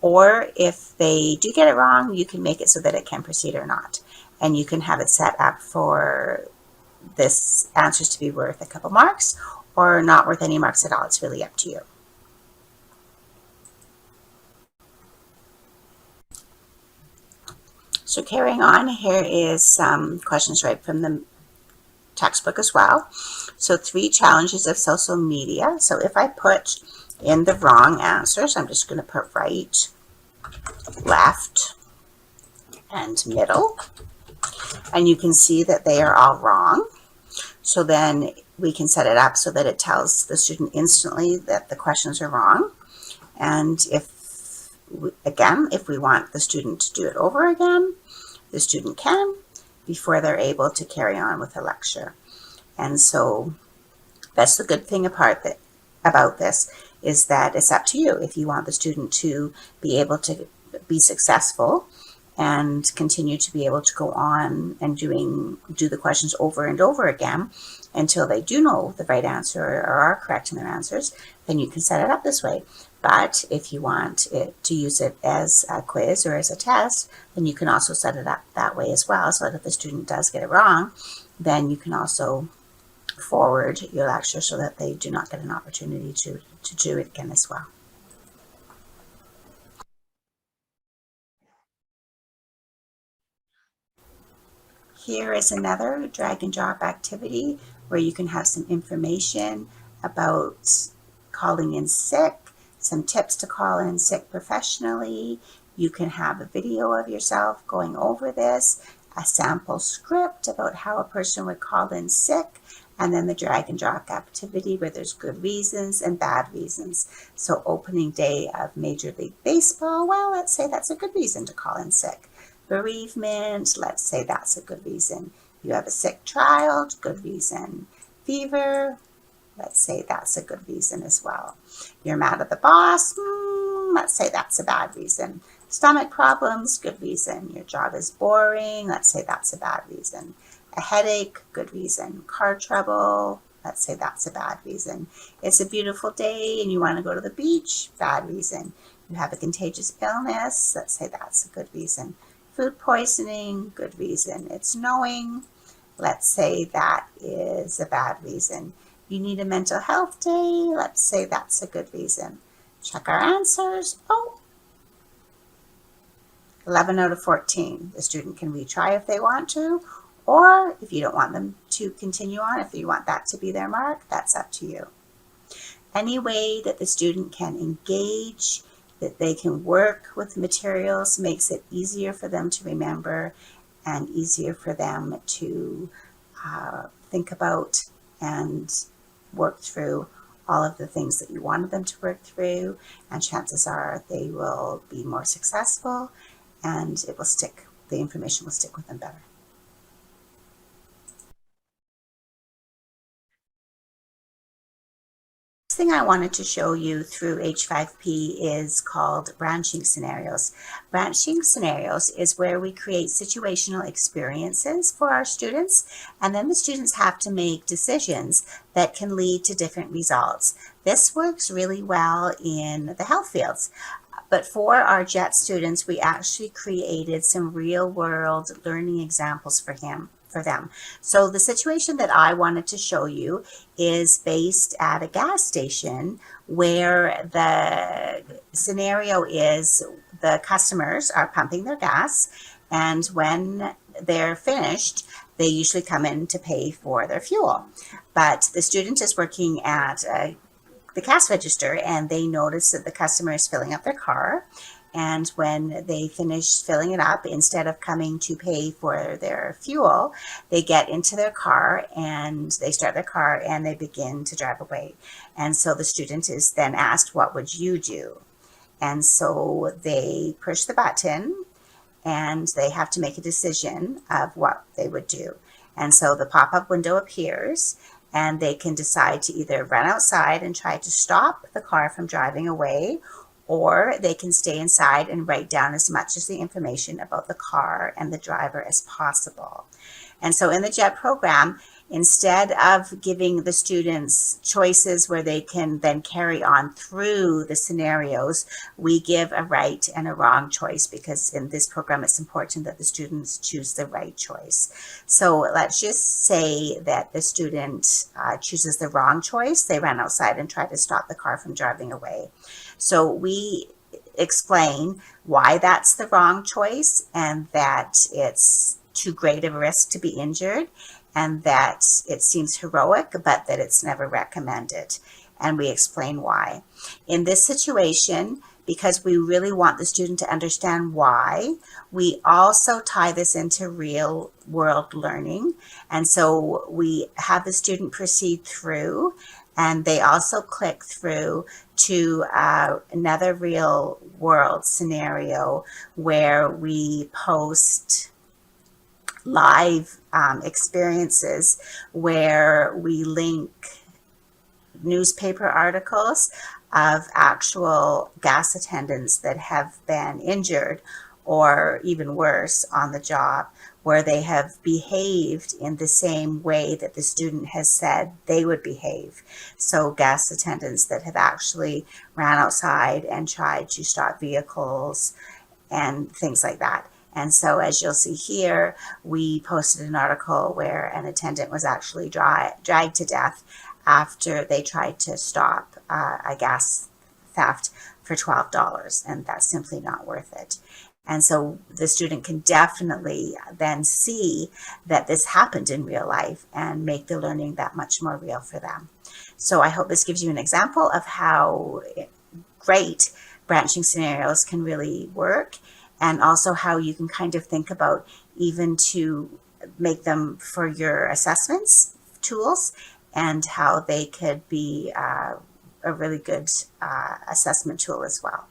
Or if they do get it wrong, you can make it so that it can proceed or not. And you can have it set up for this answers to be worth a couple marks or not worth any marks at all. It's really up to you. So carrying on, here is some questions right from the textbook as well. So 3 challenges of social media. So if I put in the wrong answers, I'm just going to put right, left, and middle. And you can see that they are all wrong. So then we can set it up so that it tells the student instantly that the questions are wrong. And if we want the student to do it over again, the student can before they're able to carry on with the lecture. And so that's the good thing about this, is that it's up to you if you want the student to be able to be successful and continue to be able to go on and do the questions over and over again until they do know the right answer or are correct in their answers. Then you can set it up this way. But if you want it to use it as a quiz or as a test, then you can also set it up that way as well, so that if the student does get it wrong, then you can also forward your lecture so that they do not get an opportunity to do it again as well. Here is another drag and drop activity where you can have some information about calling in sick, some tips to call in sick professionally. You can have a video of yourself going over this, a sample script about how a person would call in sick, and then the drag and drop activity where there's good reasons and bad reasons. So opening day of Major League Baseball, well, let's say that's a good reason to call in sick. Bereavement, let's say that's a good reason. You have a sick child, good reason. Fever, let's say that's a good reason as well. You're mad at the boss, let's say that's a bad reason. Stomach problems, good reason. Your job is boring, let's say that's a bad reason. A headache, good reason. Car trouble, let's say that's a bad reason. It's a beautiful day and you want to go to the beach, bad reason. You have a contagious illness, let's say that's a good reason. Food poisoning, good reason. It's snowing, let's say that is a bad reason. You need a mental health day, let's say that's a good reason. Check our answers. 11 out of 14. The student can retry if they want to, or if you don't want them to continue on, if you want that to be their mark, that's up to you. Any way that the student can engage, that they can work with materials, makes it easier for them to remember and easier for them to think about and work through all of the things that you wanted them to work through, and chances are they will be more successful and it will stick, the information will stick with them better. Thing I wanted to show you through H5P is called branching scenarios. Branching scenarios is where we create situational experiences for our students, and then the students have to make decisions that can lead to different results. This works really well in the health fields. But for our JET students, we actually created some real-world learning examples for them. So the situation that I wanted to show you is based at a gas station where the scenario is the customers are pumping their gas, and when they're finished, they usually come in to pay for their fuel. But the student is working at the cash register and they notice that the customer is filling up their car, And when they finish filling it up, instead of coming to pay for their fuel, they get into their car and they start their car and they begin to drive away. And so the student is then asked, what would you do? And so they push the button and they have to make a decision of what they would do. And so the pop-up window appears and they can decide to either run outside and try to stop the car from driving away, or they can stay inside and write down as much of the information about the car and the driver as possible. And so in the JET program, instead of giving the students choices where they can then carry on through the scenarios, we give a right and a wrong choice, because in this program it's important that the students choose the right choice. So let's just say that the student chooses the wrong choice. They ran outside and tried to stop the car from driving away. So we explain why that's the wrong choice, and that it's too great of a risk to be injured, and that it seems heroic, but that it's never recommended. And we explain why. In this situation, because we really want the student to understand why, we also tie this into real world learning. And so we have the student proceed through, and they also click through to another real world scenario where we post live experiences, where we link newspaper articles of actual gas attendants that have been injured, or even worse, on the job, where they have behaved in the same way that the student has said they would behave. So gas attendants that have actually ran outside and tried to stop vehicles and things like that. And so as you'll see here, we posted an article where an attendant was actually dragged to death after they tried to stop a gas theft for $12, and that's simply not worth it. And so the student can definitely then see that this happened in real life and make the learning that much more real for them. So I hope this gives you an example of how great branching scenarios can really work, and also how you can kind of think about even to make them for your assessments tools, and how they could be a really good assessment tool as well.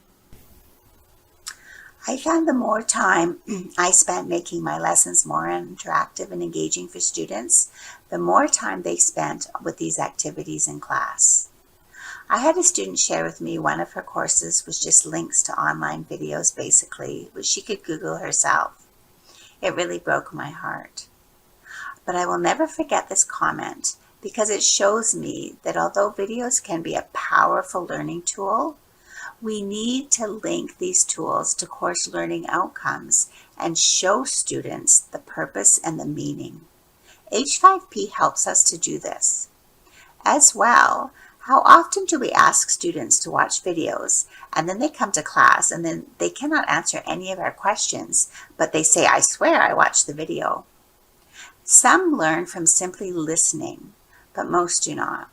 I found the more time I spent making my lessons more interactive and engaging for students, the more time they spent with these activities in class. I had a student share with me one of her courses was just links to online videos, basically, which she could Google herself. It really broke my heart. But I will never forget this comment, because it shows me that although videos can be a powerful learning tool, we need to link these tools to course learning outcomes and show students the purpose and the meaning. H5P helps us to do this. As well, how often do we ask students to watch videos, and then they come to class and then they cannot answer any of our questions, but they say, "I swear I watched the video." Some learn from simply listening, but most do not.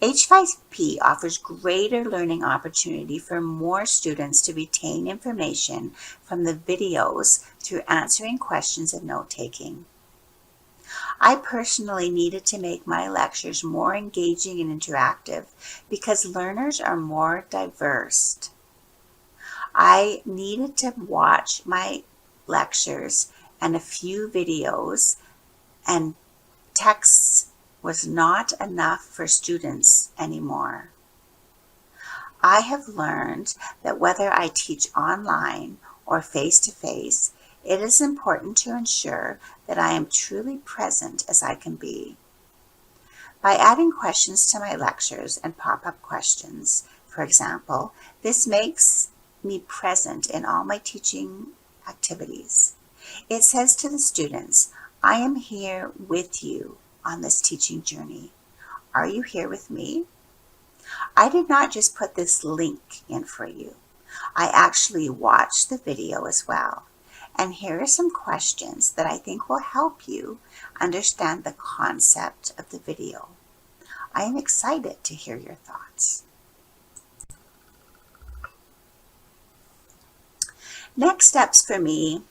H5P offers greater learning opportunity for more students to retain information from the videos through answering questions and note-taking. I personally needed to make my lectures more engaging and interactive because learners are more diverse. I needed to watch my lectures and a few videos, and texts was not enough for students anymore. I have learned that whether I teach online or face-to-face, it is important to ensure that I am truly present as I can be. By adding questions to my lectures and pop-up questions, for example, this makes me present in all my teaching activities. It says to the students, "I am here with you on this teaching journey. Are you here with me?" I did not just put this link in for you. I actually watched the video as well. And here are some questions that I think will help you understand the concept of the video. I am excited to hear your thoughts. Next steps for me,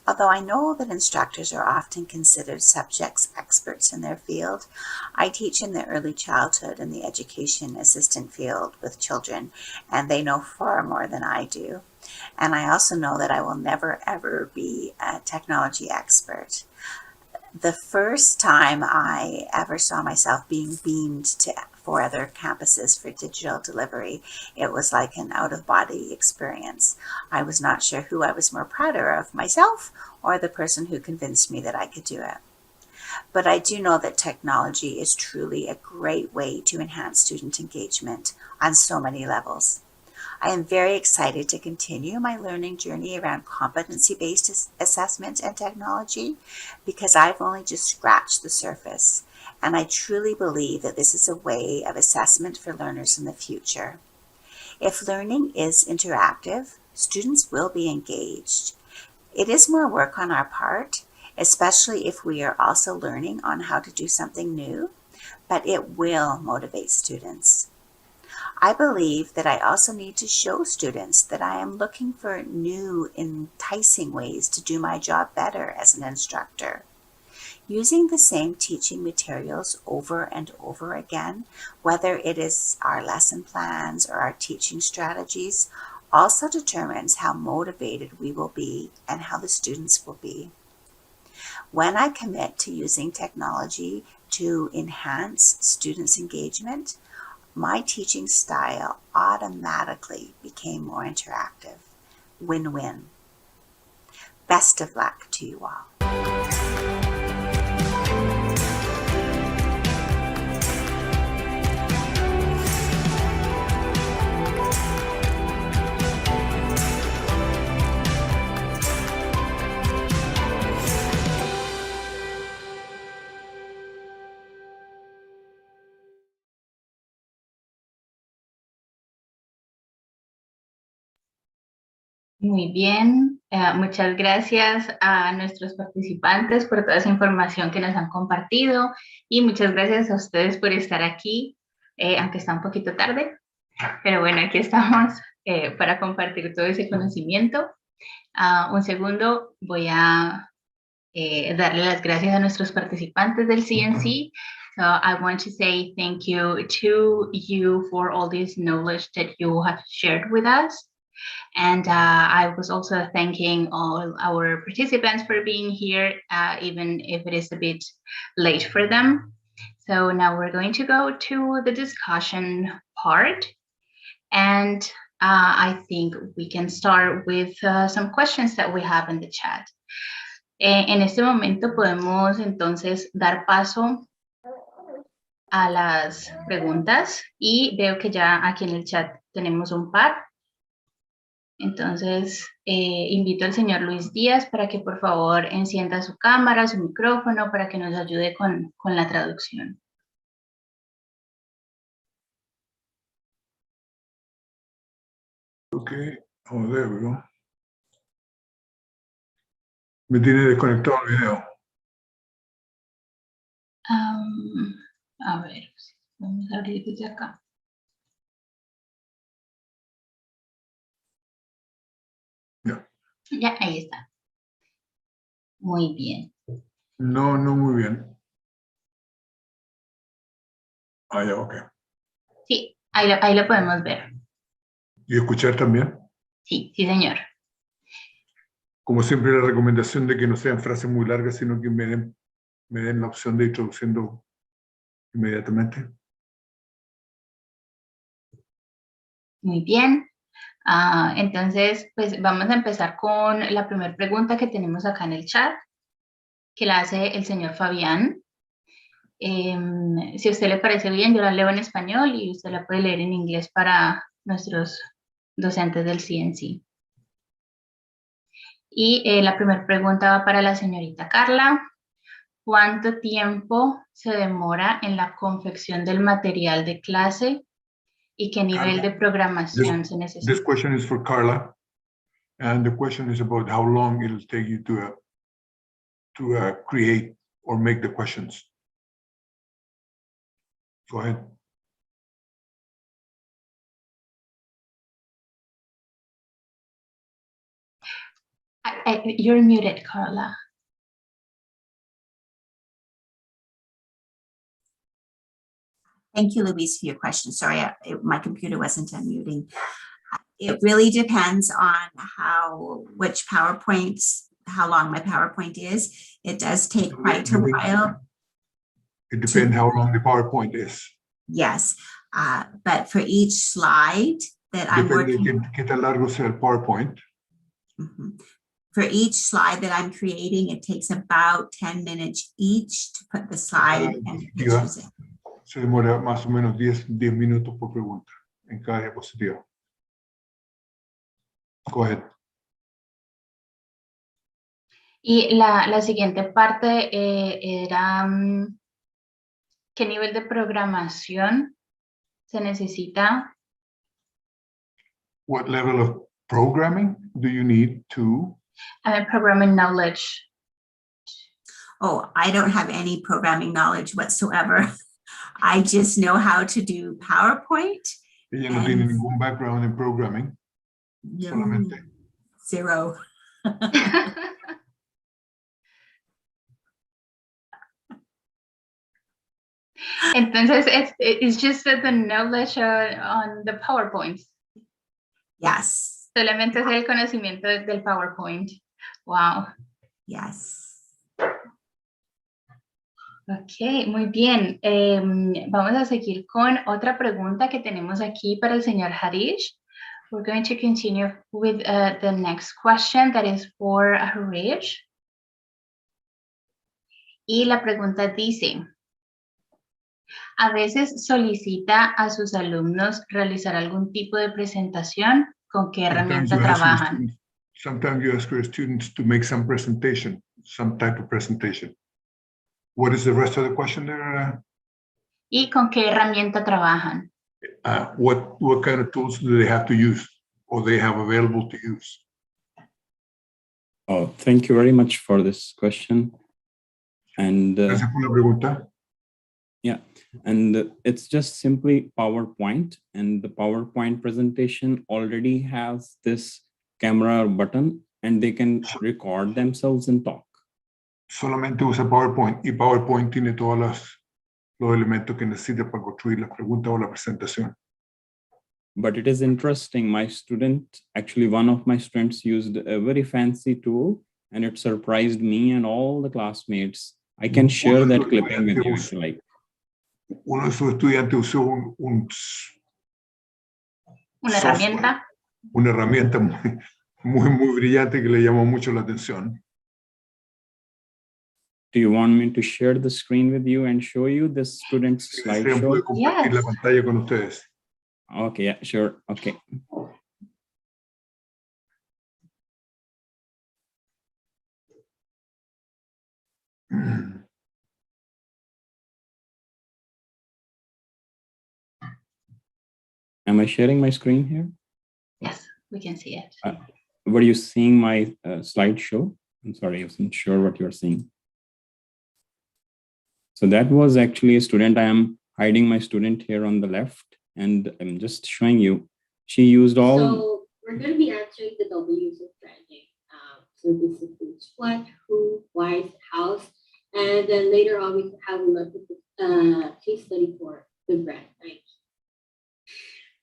although I know that instructors are often considered subject experts in their field, I teach in the early childhood and the education assistant field with children, and they know far more than I do. And I also know that I will never ever be a technology expert. The first time I ever saw myself being beamed to 4 other campuses for digital delivery, it was like an out-of-body experience. I was not sure who I was more prouder of, myself or the person who convinced me that I could do it. But I do know that technology is truly a great way to enhance student engagement on so many levels. I am very excited to continue my learning journey around competency-based assessment and technology because I've only just scratched the surface, and I truly believe that this is a way of assessment for learners in the future. If learning is interactive, students will be engaged. It is more work on our part, especially if we are also learning on how to do something new, but it will motivate students. I believe that I also need to show students that I am looking for new, enticing ways to do my job better as an instructor. Using the same teaching materials over and over again, whether it is our lesson plans or our teaching strategies, also determines how motivated we will be and how the students will be. When I commit to using technology to enhance students' engagement, my teaching style automatically became more interactive. Win-win. Best of luck to you all. Muy bien, muchas gracias a nuestros participantes por toda esa información que nos han compartido y muchas gracias a ustedes por estar aquí, aunque está un poquito tarde, pero bueno, aquí estamos para compartir todo ese conocimiento. Un segundo, voy a darle las gracias a nuestros participantes del CNC. So I want to say thank you to you for all this knowledge that you have shared with us. And I was also thanking all our participants for being here, even if it is a bit late for them. So now we're going to go to the discussion part. And I think we can start with some questions that we have in the chat. En este momento podemos entonces dar paso a las preguntas y veo que ya aquí en el chat tenemos un par. Entonces, invito al señor Luis Díaz para que por favor encienda su cámara, su micrófono, para que nos ayude con la traducción. Ok, oh, there we go. Me tiene desconectado el video. A ver, vamos a abrir desde acá. Ya. Ya, ahí está. Muy bien. No, no muy bien. Ah, ya, ok. Sí, ahí lo podemos ver. ¿Y escuchar también? Sí, sí, señor. Como siempre, la recomendación de que no sean frases muy largas, sino que me den la opción de ir traduciendo inmediatamente. Muy bien. Entonces, pues vamos a empezar con la primera pregunta que tenemos acá en el chat, que la hace el señor Fabián. Si a usted le parece bien, yo la leo en español y usted la puede leer en inglés para nuestros docentes del CNC. Y la primera pregunta va para la señorita Carla. ¿Cuánto tiempo se demora en la confección del material de clase y qué nivel de programación se necesita? This question is for Carla, and the question is about how long it'll take you to create or make the questions. Go ahead. You're muted, Carla. Thank you, Louise, for your question. Sorry, my computer wasn't unmuting. It really depends on how long my PowerPoint is. It does take quite a while. It depends how long the PowerPoint is. Yes, but for each slide that I'm working. Depende qué tan largo sea el PowerPoint. For each slide that I'm creating, it takes about 10 minutes each to put the slide and the pictures in. Se demora más o menos 10 minutos por pregunta en cada diapositiva. Go ahead. Y la siguiente parte era ¿qué nivel de programación se necesita? What level of programming do you need to? Programming knowledge. Oh, I don't have any programming knowledge whatsoever. I just know how to do PowerPoint. Ella no tiene ningún background en programming. Solamente. Zero. Entonces, it's just the knowledge on the PowerPoint. Yes. Solamente es el conocimiento del PowerPoint. Wow. Yes. Ok, muy bien. Vamos a seguir con otra pregunta que tenemos aquí para el señor Harish. We're going to continue with the next question that is for Harish. Y la pregunta dice, a veces solicita a sus alumnos realizar algún tipo de presentación. ¿Con qué herramienta trabajan? Sometimes you ask your students to make some presentation, some type of presentation. What is the rest of the question there? ¿Y con qué herramienta trabajan? What kind of tools do they have to use or they have available to use? Oh, thank you very much for this question. And Gracias por la pregunta. Yeah, and it's just simply PowerPoint, and the PowerPoint presentation already has this camera button, and they can record themselves and talk. Solamente usa PowerPoint y PowerPoint tiene todos los elementos que necesita para construir la pregunta o la presentación. But it is interesting, my student, actually one of my students used a very fancy tool, and it surprised me and all the classmates. I can share that clipping with you if you like. Uno de sus estudiantes usó ¿Una herramienta? Una herramienta muy brillante que le llamó mucho la atención. Do you want me to share the screen with you and show you the student's slideshow? Compartir la pantalla con ustedes. Okay, yeah, sure. Okay. Am I sharing my screen here? Yes, we can see it. Were you seeing my slideshow? I'm sorry, I wasn't sure what you're seeing. So that was actually a student. I am hiding my student here on the left, and I'm just showing you. She used all. So we're going to be answering the W's of branding. So this includes what, who, why, hows, and then later on we can have a look at the case study for the brand, right?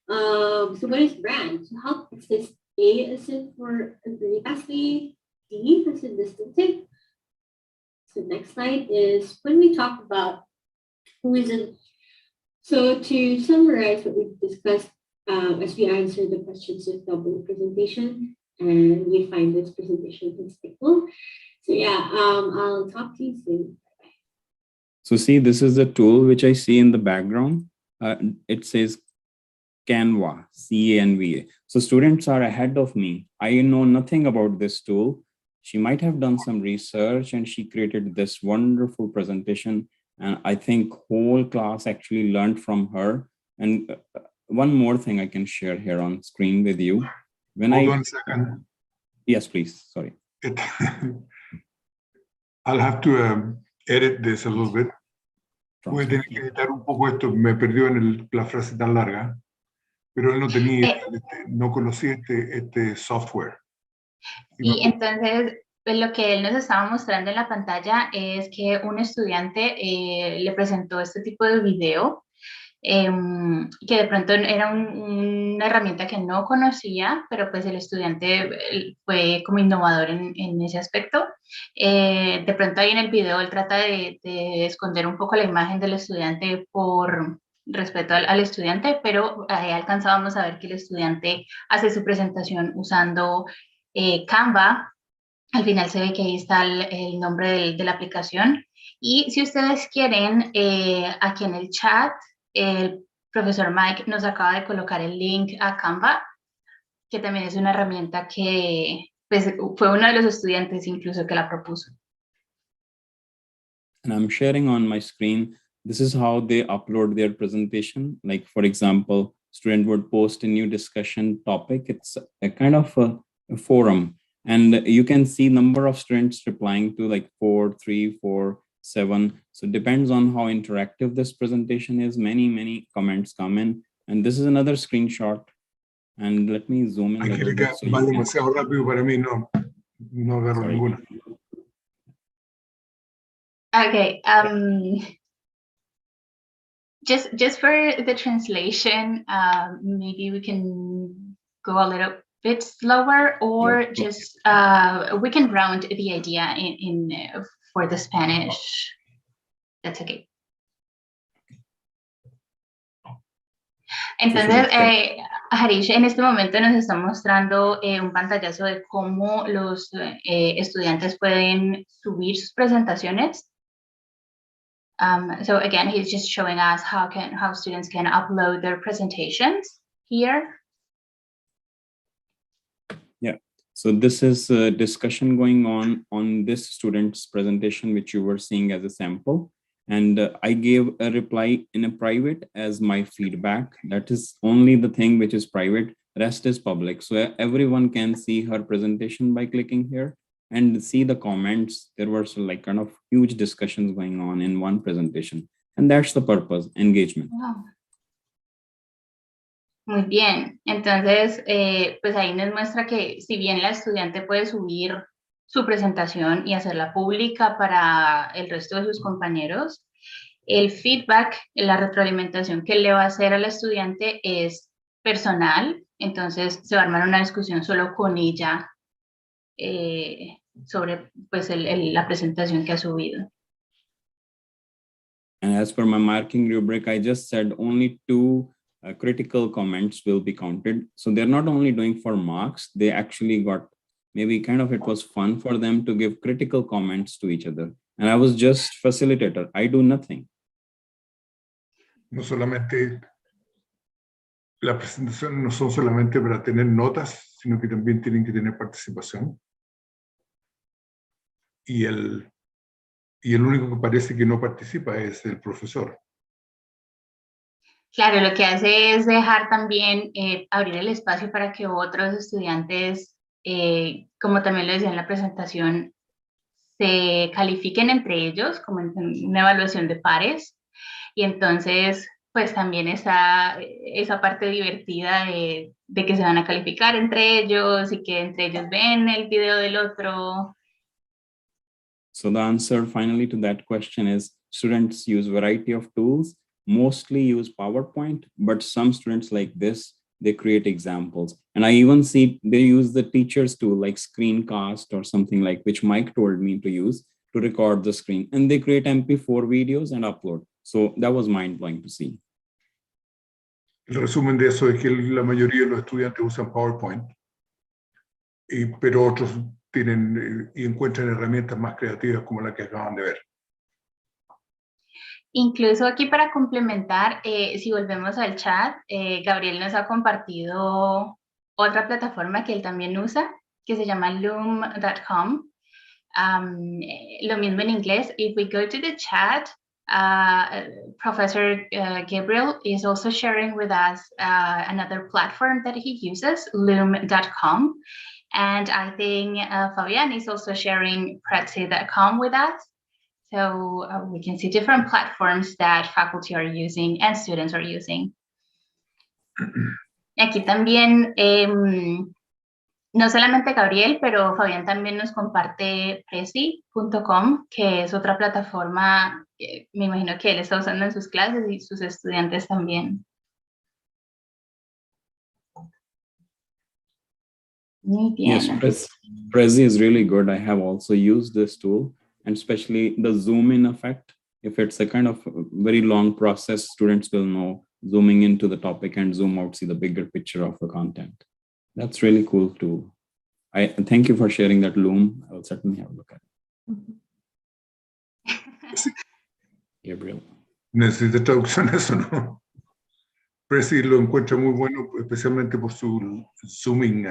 So what is brand? So how is this? A is in for abbreviatively, D is in distinctive. So next slide is when we talk about who is in. So to summarize what we've discussed as we answer the questions of double presentation, and we find this presentation insightful. So yeah, I'll talk to you soon. Bye-bye. So see, this is the tool which I see in the background. It says Canva, C-A-N-V-A. So students are ahead of me. I know nothing about this tool. She might have done some research and she created this wonderful presentation. And I think whole class actually learned from her. And one more thing I can share here on screen with you. Hold on a second. Yes, please. Sorry. I'll have to edit this a little bit. Voy a tener que editar un poco esto. Me perdió en la frase tan larga. Pero él no tenía, no conocía este software. Y entonces, pues, lo que él nos estaba mostrando en la pantalla es que un estudiante le presentó este tipo de video, que de pronto era una herramienta que no conocía, pero pues el estudiante fue como innovador en ese aspecto. De pronto ahí en el video él trata de esconder un poco la imagen del estudiante por respeto al estudiante, pero ahí alcanzábamos a ver que el estudiante hace su presentación usando Canva. Al final se ve que ahí está el nombre de la aplicación. Y si ustedes quieren, aquí en el chat, el profesor Mike nos acaba de colocar el link a Canva, que también es una herramienta que pues, fue uno de los estudiantes incluso que la propuso. And I'm sharing on my screen. This is how they upload their presentation. Like, for example, student would post a new discussion topic. It's a kind of a forum. And you can see number of students replying to like 4, 3, 4, 7. So it depends on how interactive this presentation is. Many comments come in. And this is another screenshot. And let me zoom in a little bit. So va demasiado rápido para mí, no agarro ninguna. Okay, just for the translation, maybe we can go a little bit slower, or just we can round the idea in for the Spanish. That's okay. Entonces, Harish en este momento nos está mostrando un pantallazo de cómo los estudiantes pueden subir sus presentaciones. So again, he's just showing us how students can upload their presentations here. Yeah, so this is a discussion going on this student's presentation, which you were seeing as a sample. And I gave a reply in a private as my feedback. That is only the thing which is private, rest is public. So everyone can see her presentation by clicking here and see the comments. There were like kind of huge discussions going on in one presentation. And that's the purpose, engagement. Wow. Muy bien, entonces pues ahí nos muestra que si bien la estudiante puede subir su presentación y hacerla pública para el resto de sus compañeros, el feedback, la retroalimentación que le va a hacer al estudiante es personal, entonces se va a armar una discusión solo con ella sobre pues la presentación que ha subido. And as per my marking rubric, I just said only 2 critical comments will be counted. So they're not only doing for marks, they actually got maybe kind of, it was fun for them to give critical comments to each other. And I was just facilitator. I do nothing. No solamente, las presentaciones no son solamente para tener notas, sino que también tienen que tener participación. Y el único que parece que no participa es el profesor. Claro, lo que hace es dejar también, abrir el espacio para que otros estudiantes, como también lo decía en la presentación, se califiquen entre ellos, como en una evaluación de pares. Y entonces, pues también está esa parte divertida de que se van a calificar entre ellos y que entre ellos ven el video del otro. So the answer finally to that question is students use variety of tools, mostly use PowerPoint, but some students like this, they create examples. And I even see they use the teacher's tool like Screencast or something like which Mike told me to use to record the screen. And they create MP4 videos and upload. So that was mind-blowing to see. El resumen de eso es que la mayoría de los estudiantes usan PowerPoint, pero otros tienen y encuentran herramientas más creativas como la que acaban de ver. Incluso aquí para complementar, si volvemos al chat, Gabriel nos ha compartido otra plataforma que él también usa, que se llama loom.com. Lo mismo en inglés. If we go to the chat, Professor Gabriel is also sharing with us another platform that he uses, loom.com. And I think Fabian is also sharing Prezi.com with us. So we can see different platforms that faculty are using and students are using. Aquí también no solamente Gabriel, pero Fabián también nos comparte prezi.com, que es otra plataforma que me imagino que él está usando en sus clases y sus estudiantes también. Muy bien. Yes, Prezi is really good. I have also used this tool, and especially the zoom in effect. If it's a kind of very long process, students will know zooming into the topic and zoom out, see the bigger picture of the content. That's really cool too. I thank you for sharing that, Loom. I will certainly have a look at it. Gabriel. ¿Necesita traducción eso, no? Prezi lo encuentra muy bueno, especialmente por su zooming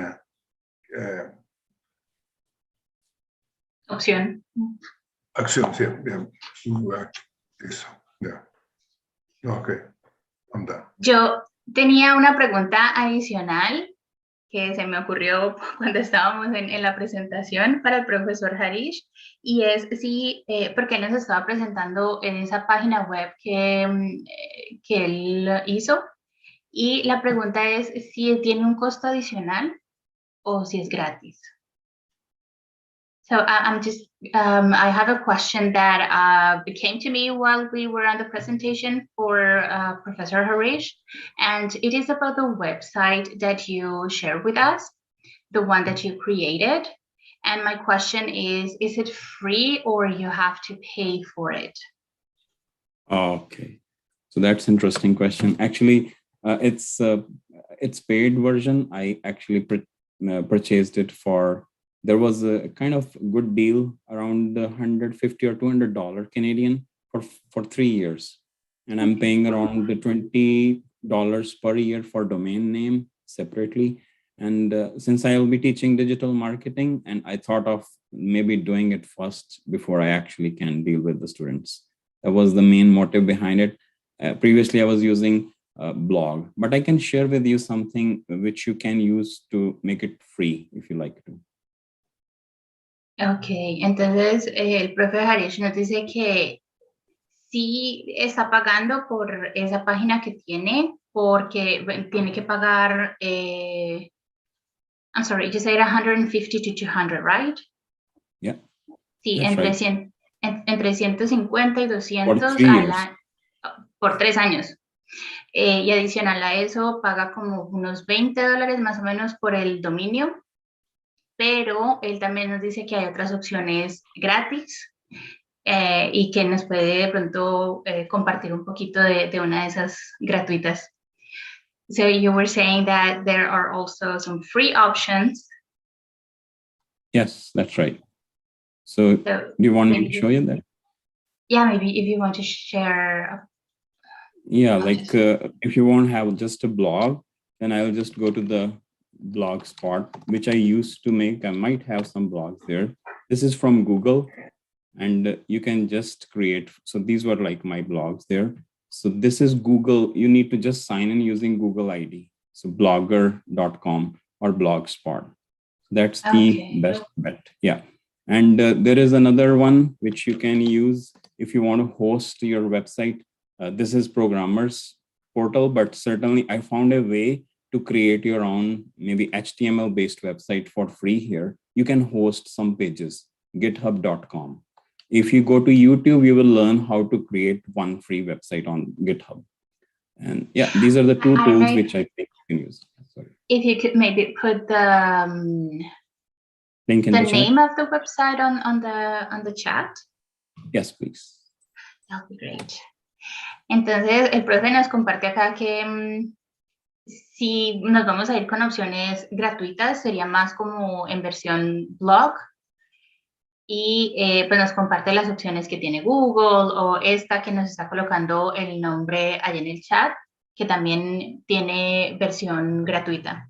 Opción. acción, sí, eso, ya. Ok, anda. Yo tenía una pregunta adicional que se me ocurrió cuando estábamos en la presentación para el profesor Harish, y es si, porque él nos estaba presentando en esa página web que él hizo, y la pregunta es si tiene un costo adicional o si es gratis. So I have a question that came to me while we were on the presentation for Professor Harish, and it is about the website that you shared with us, the one that you created. And my question is it free or you have to pay for it? Okay, so that's an interesting question. Actually, it's paid version. I actually purchased it for. There was a kind of good deal around $150 or $200 Canadian for 3 years. And I'm paying around $20 per year for domain name separately. And since I will be teaching digital marketing, and I thought of maybe doing it first before I actually can deal with the students. That was the main motive behind it. Previously, I was using blog, but I can share with you something which you can use to make it free if you like to. Ok, entonces el profe Harish nos dice que sí está pagando por esa página que tiene, porque tiene que pagar, I'm sorry, you said 150 to 200, right? Yeah. Sí, entre 150 y 200 por 3 años. Y adicional a eso, paga como unos $20 más o menos por el dominio. Pero él también nos dice que hay otras opciones gratis y que nos puede de pronto compartir un poquito de una de esas gratuitas. So you were saying that there are also some free options. Yes, that's right. So do you want me to show you that? Yeah, maybe if you want to share. Yeah, like if you want to have just a blog, then I'll just go to the blog spot, which I used to make. I might have some blogs there. This is from Google, and you can just create. So these were like my blogs there. So this is Google. You need to just sign in using Google ID. So blogger.com or Blogspot. That's the best bet. Yeah. And there is another one which you can use if you want to host your website. This is Programmers Portal, but certainly I found a way to create your own maybe HTML based website for free here. You can host some pages, github.com. If you go to YouTube, you will learn how to create one free website on GitHub. And yeah, these are the two tools which I think you can use. Sorry. If you could maybe put the link in the name of the website on the chat. Yes, please. That would be great. Entonces, el profe nos comparte acá que si nos vamos a ir con opciones gratuitas, sería más como en versión blog. Y pues nos comparte las opciones que tiene Google o esta que nos está colocando el nombre allá en el chat, que también tiene versión gratuita.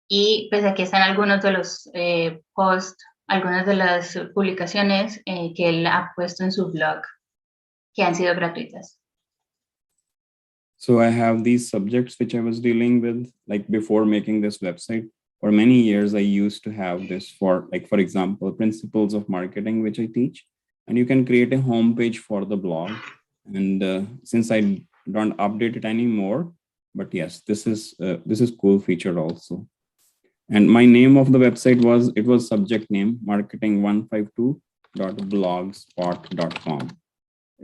Y pues aquí están algunos de los posts, algunas de las publicaciones que él ha puesto en su blog, que han sido gratuitas. So I have these subjects which I was dealing with, like before making this website. For many years, I used to have this for, like, for example, principles of marketing, which I teach. And you can create a homepage for the blog. And since I don't update it anymore, But yes, this is cool feature also. And my name of the website was subject name marketing152.blogspot.com.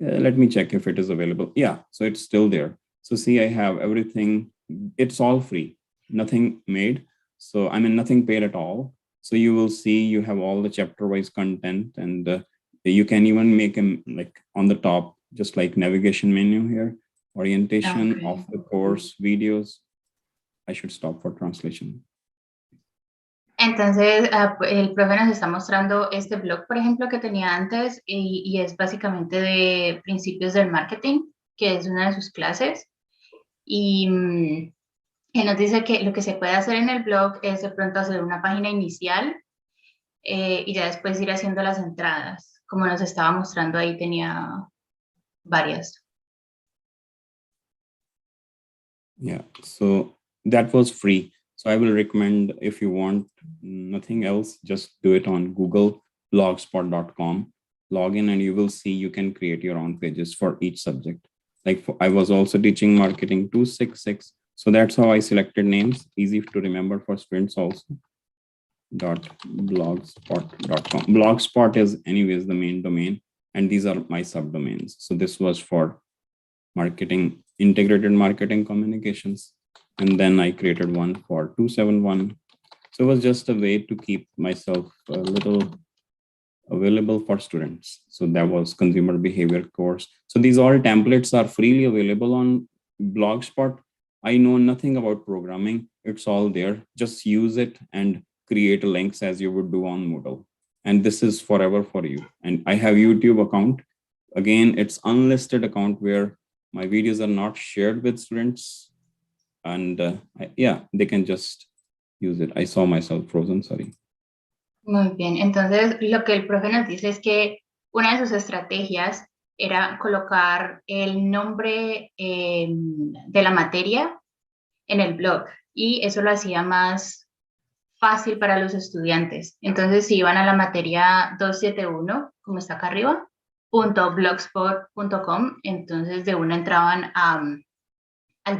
Let me check if it is available. Yeah, so it's still there. So see, I have everything. It's all free, nothing made. So I mean, nothing paid at all. So you will see you have all the chapter-wise content, and you can even make them like on the top, just like navigation menu here, orientation of the course, videos. I should stop for translation. Entonces, el profe nos está mostrando este blog, por ejemplo, que tenía antes, y es básicamente de principios del marketing, que es una de sus clases. Y él nos dice que lo que se puede hacer en el blog es de pronto hacer una página inicial y ya después ir haciendo las entradas. Como nos estaba mostrando ahí, tenía varias. Yeah, so that was free. So I will recommend, if you want nothing else, just do it on Google, blogspot.com, log in, and you will see you can create your own pages for each subject. Like I was also teaching marketing 266. So that's how I selected names, easy to remember for students also. .blogspot.com. Blogspot is anyways the main domain, and these are my subdomains. So this was for marketing, integrated marketing communications. And then I created one for 271. So it was just a way to keep myself a little available for students. So that was consumer behavior course. So these all templates are freely available on Blogspot. I know nothing about programming. It's all there. Just use it and create links as you would do on Moodle. And this is forever for you. And I have YouTube account. Again, it's unlisted account where my videos are not shared with students. And yeah, they can just use it. I saw myself frozen, sorry. Muy bien, entonces lo que el profe nos dice es que una de sus estrategias era colocar el nombre de la materia en el blog, y eso lo hacía más fácil para los estudiantes. Entonces, si iban a la materia 271, como está acá arriba, .blogspot.com, entonces de una entraban al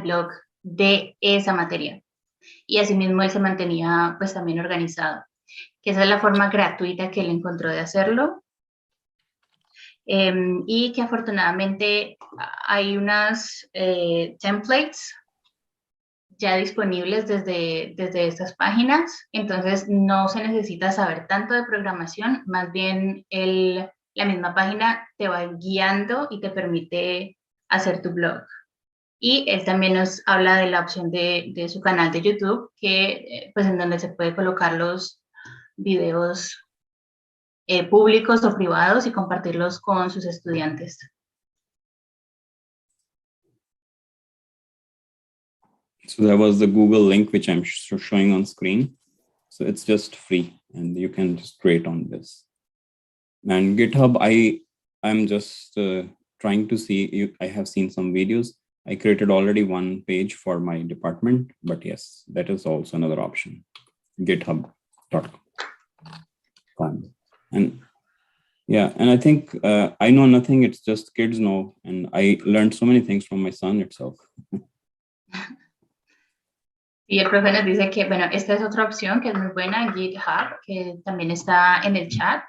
blog de esa materia. Y asimismo él se mantenía pues también organizado, que esa es la forma gratuita que él encontró de hacerlo. Y que afortunadamente hay unas templates ya disponibles desde estas páginas, entonces no se necesita saber tanto de programación, más bien la misma página te va guiando y te permite hacer tu blog. Y él también nos habla de la opción de su canal de YouTube, que pues en donde se puede colocar los videos públicos o privados y compartirlos con sus estudiantes. So that was the Google link, which I'm showing on screen. So it's just free and you can just create on this. And GitHub, I'm just trying to see, I have seen some videos. I created already one page for my department, but yes, that is also another option. GitHub.com. And yeah, and I think I know nothing, it's just kids know. And I learned so many things from my son itself. Y el profe nos dice que, bueno, esta es otra opción que es muy buena, GitHub, que también está en el chat,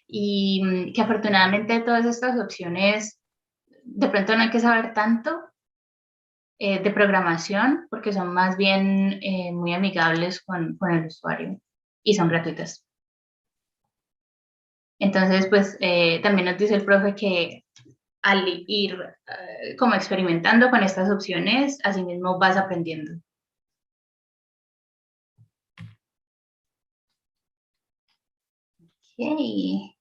y que afortunadamente todas estas opciones, de pronto no hay que saber tanto de programación, porque son más bien muy amigables con el usuario, y son gratuitas. Entonces, pues, también nos dice el profe que al ir como experimentando con estas opciones, así mismo vas aprendiendo. Okay.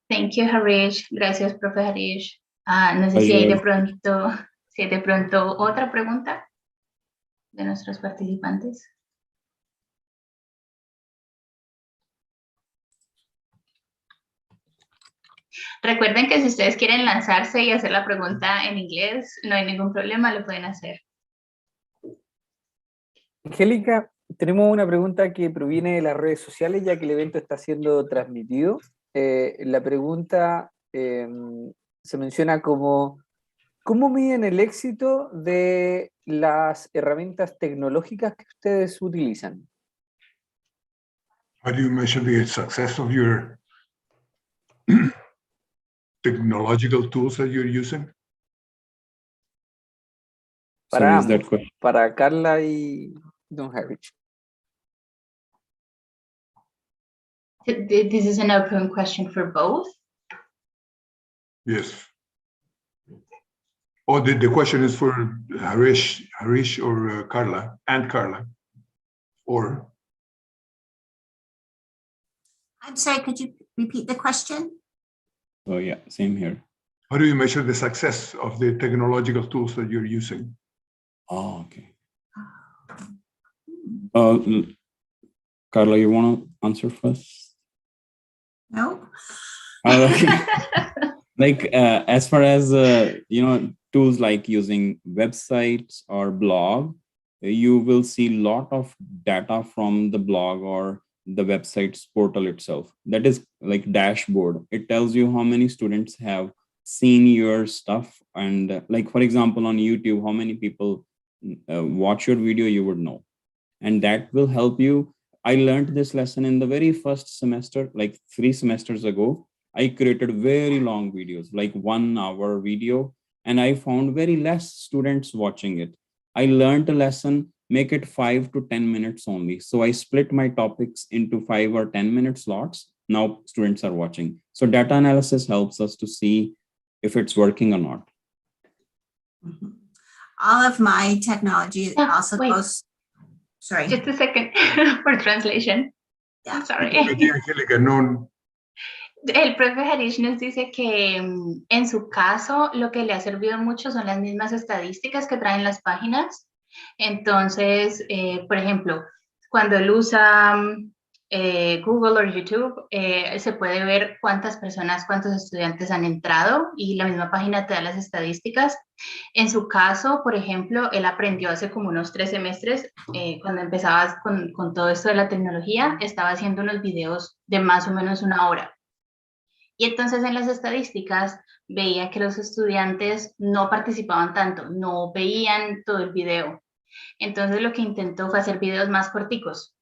Thank you, Harish. Gracias, profe Harish. No sé si hay de pronto otra pregunta de nuestros participantes. Recuerden que si ustedes quieren lanzarse y hacer la pregunta en inglés, no hay ningún problema, lo pueden hacer. Angélica, tenemos una pregunta que proviene de las redes sociales, ya que el evento está siendo transmitido. La pregunta se menciona como ¿Cómo miden el éxito de las herramientas tecnológicas que ustedes utilizan? How do you measure the success of your technological tools that you're using? Para is that ambos, question? para Carla y Don Harwich. This is an open question for both. Yes. Oh, the question is for Harish or Carla, and Carla, or? I'm sorry, could you repeat the question? Oh yeah, same here. How do you measure the success of the technological tools that you're using? Oh, okay. Carla, you want to answer first? No. Okay. Like as far as tools like using websites or blog, you will see a lot of data from the blog or the website's portal itself. That is like dashboard. It tells you how many students have seen your stuff, and like for example on YouTube, how many people watch your video, you would know, and that will help you. I learned this lesson in the very first semester, like 3 semesters ago. I created very long videos, like 1 hour video, and I found very less students watching it. I learned a lesson, make it 5 to 10 minutes only. So I split my topics into 5 or 10 minute slots. Now students are watching. So data analysis helps us to see if it's working or not. Mm-hmm. All of my technology also goes. Sorry. Just a second for translation. Yeah. I'm sorry. Angélica, no. El profe Harish nos dice que en su caso lo que le ha servido mucho son las mismas estadísticas que traen las páginas. Entonces, por ejemplo, cuando él usa Google o YouTube, se puede ver cuántas personas, cuántos estudiantes han entrado y la misma página te da las estadísticas. En su caso, por ejemplo, él aprendió hace como unos 3 semestres, cuando empezaba con todo esto de la tecnología, estaba haciendo unos videos de más o menos 1 hora. Y entonces en las estadísticas veía que los estudiantes no participaban tanto, no veían todo el video. Entonces lo que intentó fue hacer videos más corticos.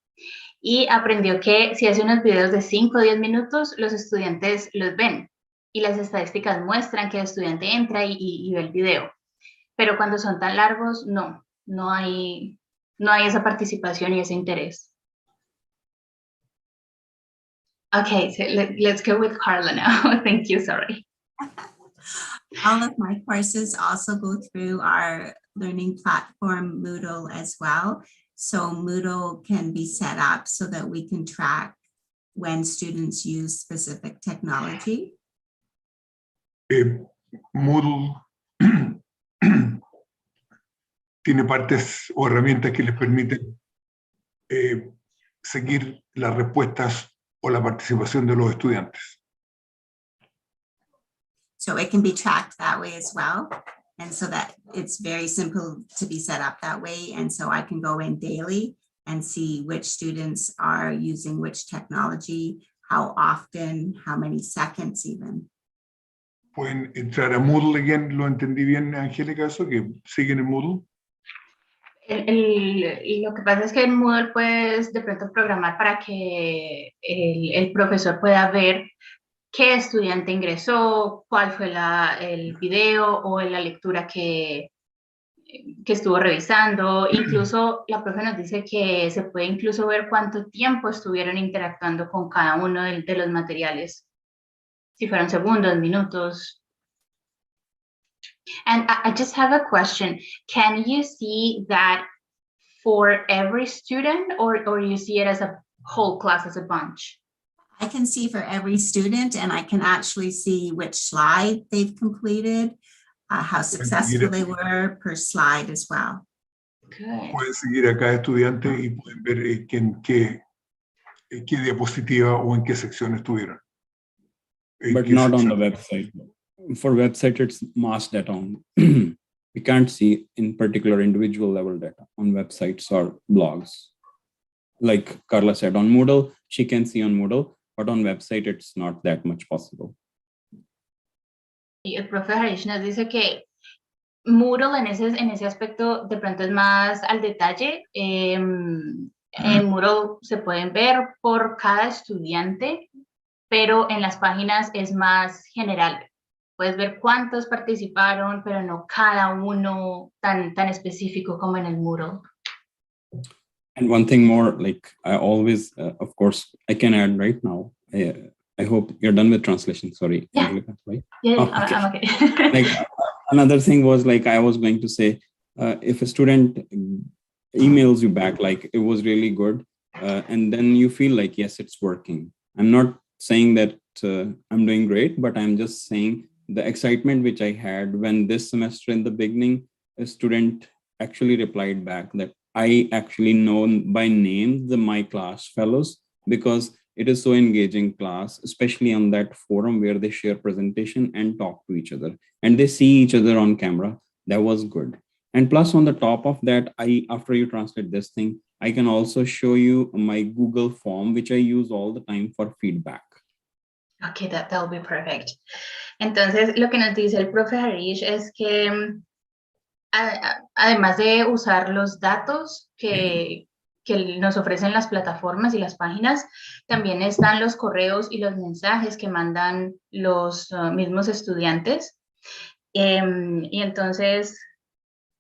Y aprendió que si hace unos videos de 5 o 10 minutos, los estudiantes los ven. Y las estadísticas muestran que el estudiante entra y ve el video. Pero cuando son tan largos, no hay esa participación y ese interés. Okay, so let's go with Carla now. Thank you, sorry. All of my courses also go through our learning platform, Moodle, as well. So Moodle can be set up so that we can track when students use specific technology. Moodle tiene partes o herramientas que les permiten seguir las respuestas o la participación de los estudiantes. So it can be tracked that way as well. And so that it's very simple to be set up that way. And so I can go in daily and see which students are using which technology, how often, how many seconds even. Pueden entrar a Moodle again, lo entendí bien, Angélica, eso, que siguen en Moodle. Lo que pasa es que en Moodle puedes de pronto programar para que el profesor pueda ver qué estudiante ingresó, cuál fue el video o la lectura que estuvo revisando. Incluso la profe nos dice que se puede incluso ver cuánto tiempo estuvieron interactuando con cada uno de los materiales. Si fueron segundos, minutos. And I just have a question. Can you see that for every student or you see it as a whole class, as a bunch? I can see for every student, and I can actually see which slide they've completed, how successful they were per slide as well. Good. Pueden seguir a cada estudiante y pueden ver en qué diapositiva o en qué sección estuvieron. But not on the website. For website, it's mass data only. We can't see in particular individual level data on websites or blogs. Like Carla said, on Moodle, she can see on Moodle, but on website, it's not that much possible. Y el profe Harish nos dice que Moodle en ese aspecto de pronto es más al detalle. En Moodle se pueden ver por cada estudiante, pero en las páginas es más general. Puedes ver cuántos participaron, pero no cada uno tan específico como en el Moodle. And one thing more, like I always, of course, I can add right now. I hope you're done with translation. Sorry, Yeah. Angelica, right? Yeah, Oh, okay. I'm okay. Like another thing was like I was going to say, if a student emails you back like it was really good, and then you feel like yes, it's working. I'm not saying that I'm doing great, but I'm just saying the excitement which I had when this semester in the beginning, a student actually replied back that I actually know by name my class fellows, because it is so engaging class, especially on that forum where they share presentation and talk to each other and they see each other on camera. That was good. And plus on the top of that, after you translate this thing, I can also show you my Google form, which I use all the time for feedback. Okay, that'll be perfect. Entonces, lo que nos dice el profe Harish es que además de usar los datos que nos ofrecen las plataformas y las páginas, también están los correos y los mensajes que mandan los mismos estudiantes. Y entonces,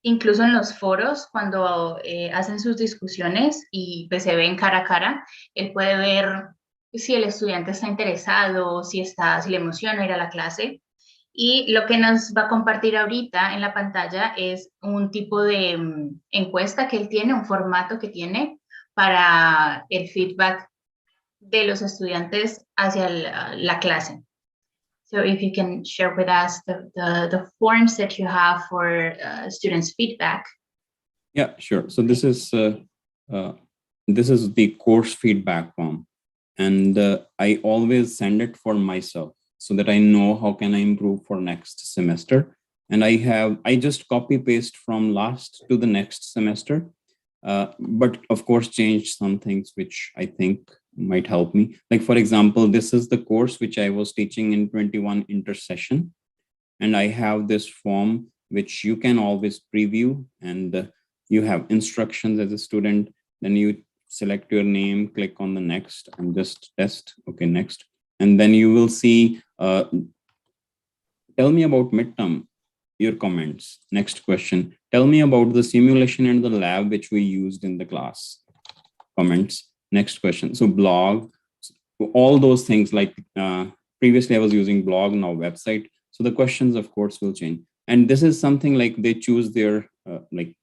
incluso en los foros, cuando hacen sus discusiones y pues, se ven cara a cara, él puede ver si el estudiante está interesado, si le emociona ir a la clase. Y lo que nos va a compartir ahorita en la pantalla es un tipo de encuesta que él tiene, un formato que tiene para el feedback de los estudiantes hacia la clase. So if you can share with us the forms that you have for students' feedback. Yeah, sure. So this is the course feedback form, and I always send it for myself, so that I know how can I improve for next semester. And I just copy paste from last to the next semester, but of course change some things which I think might help me. Like for example, this is the course which I was teaching in 21 intersession. And I have this form which you can always preview, and you have instructions as a student. Then you select your name, click on the next and just test. Okay, next. And then you will see, tell me about midterm, your comments. Next question, tell me about the simulation and the lab which we used in the class. Comments. Next question. So blog, all those things like previously I was using blog, now website. So the questions of course will change. And this is something like they choose their, like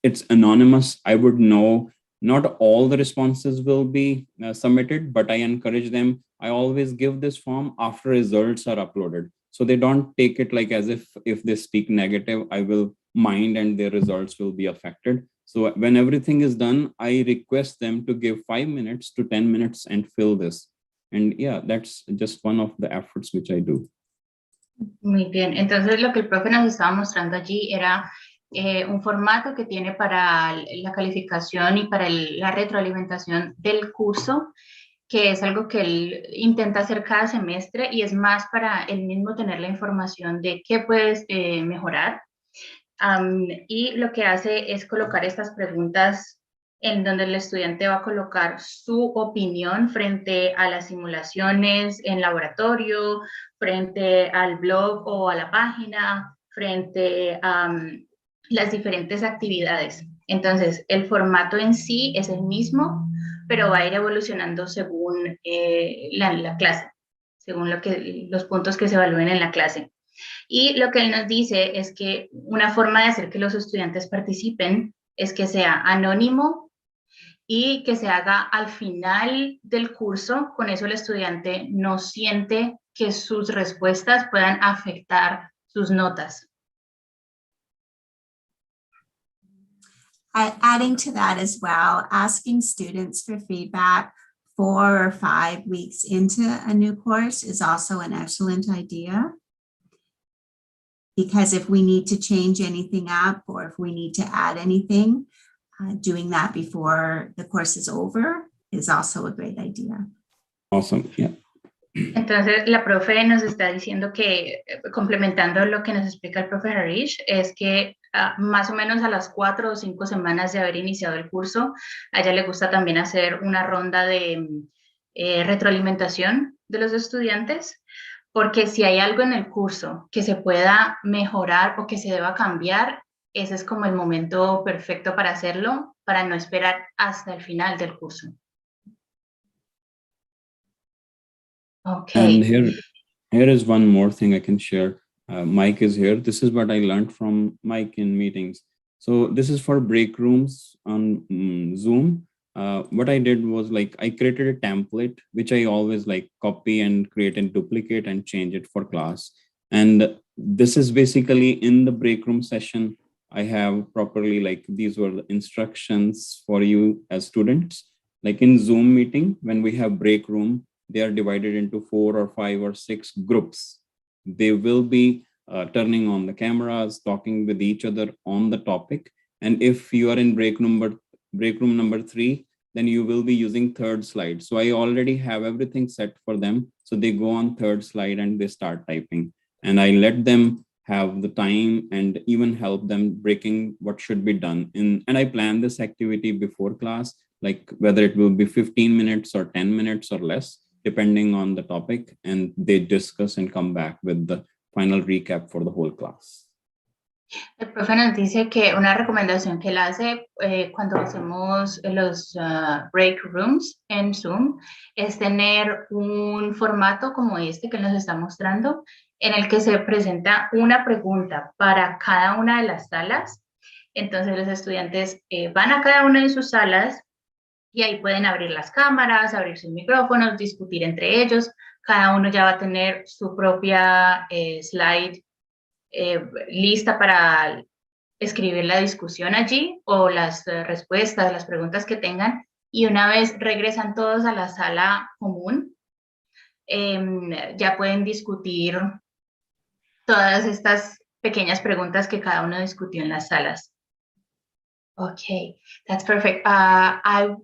it's anonymous. I would know not all the responses will be submitted, but I encourage them. I always give this form after results are uploaded. So they don't take it like as if they speak negative, I will mind and their results will be affected. So when everything is done, I request them to give 5 minutes to 10 minutes and fill this. And yeah, that's just one of the efforts which I do. Muy bien, entonces lo que el profe nos estaba mostrando allí era un formato que tiene para la calificación y para la retroalimentación del curso, que es algo que él intenta hacer cada semestre y es más para él mismo tener la información de qué puedes mejorar. Y lo que hace es colocar estas preguntas en donde el estudiante va a colocar su opinión frente a las simulaciones en laboratorio, frente al blog o a la página, frente a las diferentes actividades. Entonces, el formato en sí es el mismo, pero va a ir evolucionando según la clase, según los puntos que se evalúen en la clase. Y lo que él nos dice es que una forma de hacer que los estudiantes participen es que sea anónimo y que se haga al final del curso. Con eso el estudiante no siente que sus respuestas puedan afectar sus notas. Adding to that as well, asking students for feedback 4 or 5 weeks into a new course is also an excellent idea. Because if we need to change anything up or if we need to add anything, doing that before the course is over is also a great idea. Awesome, yeah. Entonces, la profe nos está diciendo que, complementando lo que nos explica el profe Harish, es que más o menos a las 4 o 5 semanas de haber iniciado el curso, a ella le gusta también hacer una ronda de retroalimentación de los estudiantes, porque si hay algo en el curso que se pueda mejorar o que se deba cambiar, ese es como el momento perfecto para hacerlo, para no esperar hasta el final del curso. Okay. And here is one more thing I can share. Mike is here. This is what I learned from Mike in meetings. So this is for break rooms on Zoom. What I did was like, I created a template, which I always like copy and create and duplicate and change it for class. And this is basically in the break room session. I have properly, like, these were the instructions for you as students. Like in Zoom meeting, when we have break room, they are divided into 4 or 5 or 6 groups. They will be turning on the cameras, talking with each other on the topic. And if you are in break room number 3, then you will be using 3rd slide. So I already have everything set for them. So they go on 3rd slide and they start typing. And I let them have the time and even help them breaking what should be done. And I plan this activity before class, like whether it will be 15 minutes or 10 minutes or less, depending on the topic, and they discuss and come back with the final recap for the whole class. El profe nos dice que una recomendación que él hace cuando hacemos los break rooms en Zoom es tener un formato como este que nos está mostrando, en el que se presenta una pregunta para cada una de las salas. Entonces los estudiantes van a cada una de sus salas y ahí pueden abrir las cámaras, abrir sus micrófonos, discutir entre ellos. Cada uno ya va a tener su propia slide lista para escribir la discusión allí o las respuestas, las preguntas que tengan. Y una vez regresan todos a la sala común, ya pueden discutir todas estas pequeñas preguntas que cada uno discutió en las salas. Okay, that's perfect. I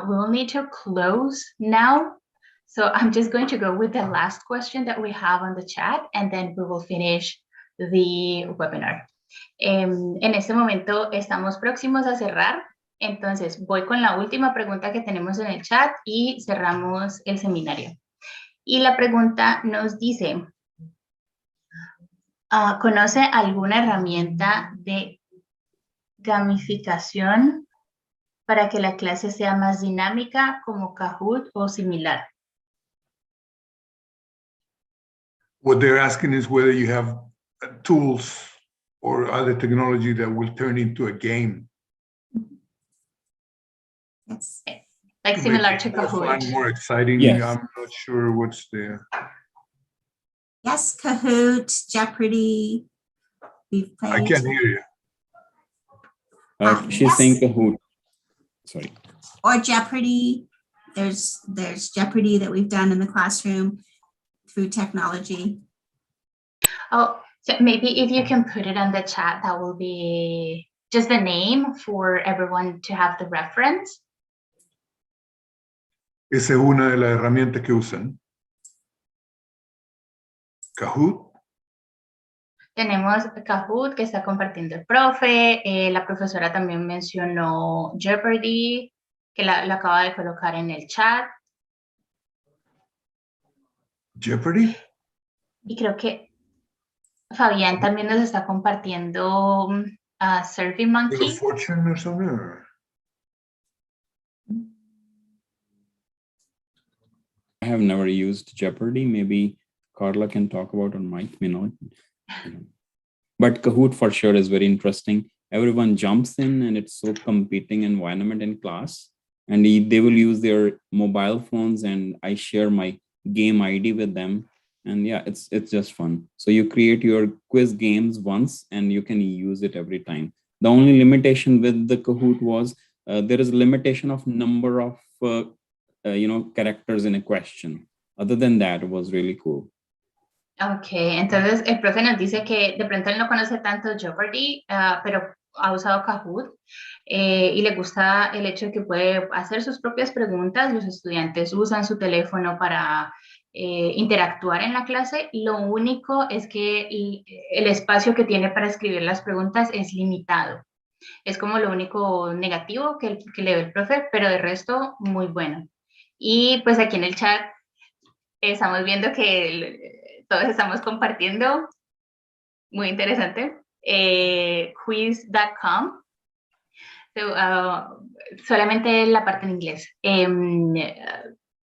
will need to close now. So I'm just going to go with the last question that we have on the chat, and then we will finish the webinar. En este momento estamos próximos a cerrar, entonces voy con la última pregunta que tenemos en el chat y cerramos el seminario. Y la pregunta nos dice, ¿conoce alguna herramienta de gamificación para que la clase sea más dinámica como Kahoot o similar? What they're asking is whether you have tools or other technology that will turn into a game. Yes. Like similar to more Kahoot. fun, more exciting. Yes. I'm not sure what's there. Yes, Kahoot, Jeopardy. We've played. I can't hear you. She's yes. saying Kahoot. Sorry. Or Jeopardy. There's Jeopardy that we've done in the classroom through technology. Oh, so maybe if you can put it on the chat, that will be just the name for everyone to have the reference. Esa es una de las herramientas que usan. Kahoot. Tenemos Kahoot que está compartiendo el profe. La profesora también mencionó Jeopardy, que la acaba de colocar en el chat. Jeopardy. Y creo que Fabián también nos está compartiendo Survey Monkey. Fortune or something? Or? I have never used Jeopardy. Maybe Carla can talk about, or Mike may not. But Kahoot for sure is very interesting. Everyone jumps in and it's so competing environment in class. And they will use their mobile phones and I share my game ID with them. And yeah, it's just fun. So you create your quiz games once and you can use it every time. The only limitation with the Kahoot was there is a limitation of number of characters in a question. Other than that, it was really cool. Ok, entonces el profe nos dice que de pronto él no conoce tanto Jeopardy, pero ha usado Kahoot y le gusta el hecho de que puede hacer sus propias preguntas. Los estudiantes usan su teléfono para interactuar en la clase. Lo único es que el espacio que tiene para escribir las preguntas es limitado. Es como lo único negativo que le ve el profe, pero de resto muy bueno. Y pues aquí en el chat estamos viendo que todos estamos compartiendo. Muy interesante. Quiz.com. So, solamente la parte en inglés.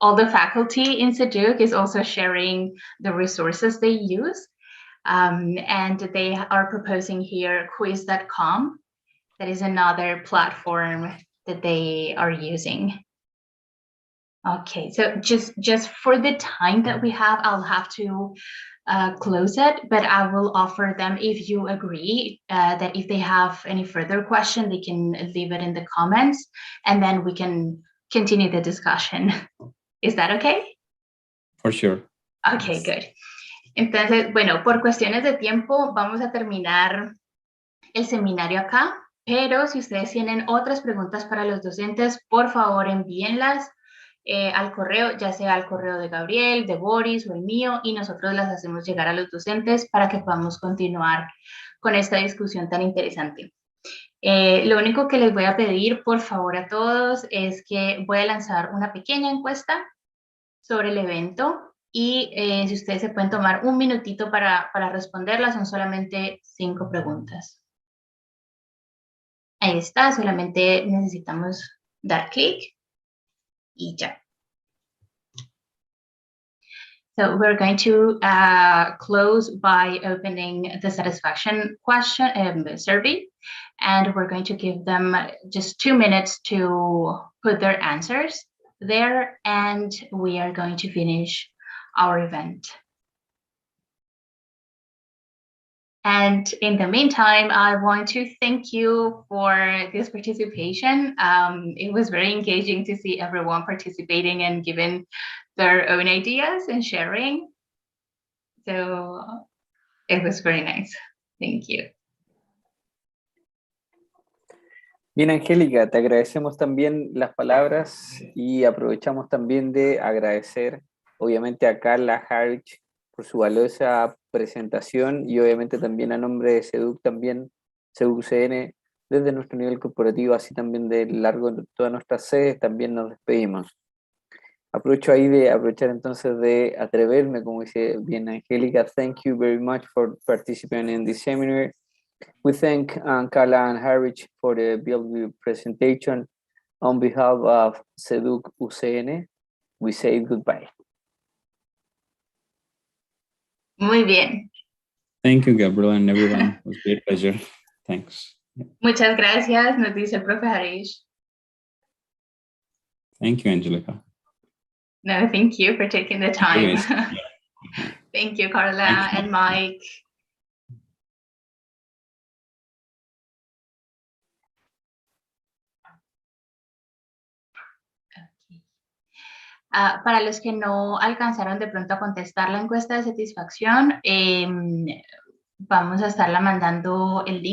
All the faculty in CEDUC is also sharing the resources they use. And they are proposing here quiz.com. That is another platform that they are using. Okay, so just for the time that we have, I'll have to close it, but I will offer them, if you agree, that if they have any further question, they can leave it in the comments, and then we can continue the discussion. Is that okay? For sure. Okay, good. Entonces, bueno, por cuestiones de tiempo, vamos a terminar el seminario acá, pero si ustedes tienen otras preguntas para los docentes, por favor envíenlas al correo, ya sea al correo de Gabriel, de Boris o el mío, y nosotros las hacemos llegar a los docentes para que podamos continuar con esta discusión tan interesante. Lo único que les voy a pedir, por favor, a todos, es que voy a lanzar una pequeña encuesta sobre el evento, y si ustedes se pueden tomar un minutito para responderla, son solamente 5 preguntas. Ahí está, solamente necesitamos dar clic y ya. So we're going to close by opening the satisfaction question survey, and we're going to give them just 2 minutes to put their answers there, and we are going to finish our event. And in the meantime, I want to thank you for this participation. It was very engaging to see everyone participating and giving their own ideas and sharing. So it was very nice. Thank you. Bien, Angélica, te agradecemos también las palabras y aprovechamos también de agradecer, obviamente, a Carla Harich por su valiosa presentación, y obviamente también a nombre de CEDUC, también CEDUC UCN, desde nuestro nivel corporativo, así también de largo de todas nuestras sedes, también nos despedimos. Aprovecho ahí de aprovechar entonces de atreverme, como dice bien Angélica. Thank you very much for participating in this seminar. We thank Carla and Harich for the beautiful presentation. On behalf of CEDUC UCN, we say goodbye. Muy bien. Thank you, Gabriel, and everyone. It was a great pleasure. Thanks. Muchas gracias, nos dice el profe Harish. Thank you, Angelica. No, thank you for taking the time. Anyways. Thank you, Carla. Thank you. And Mike. Para los que no alcanzaron de pronto a contestar la encuesta de satisfacción, vamos a estarla mandando el link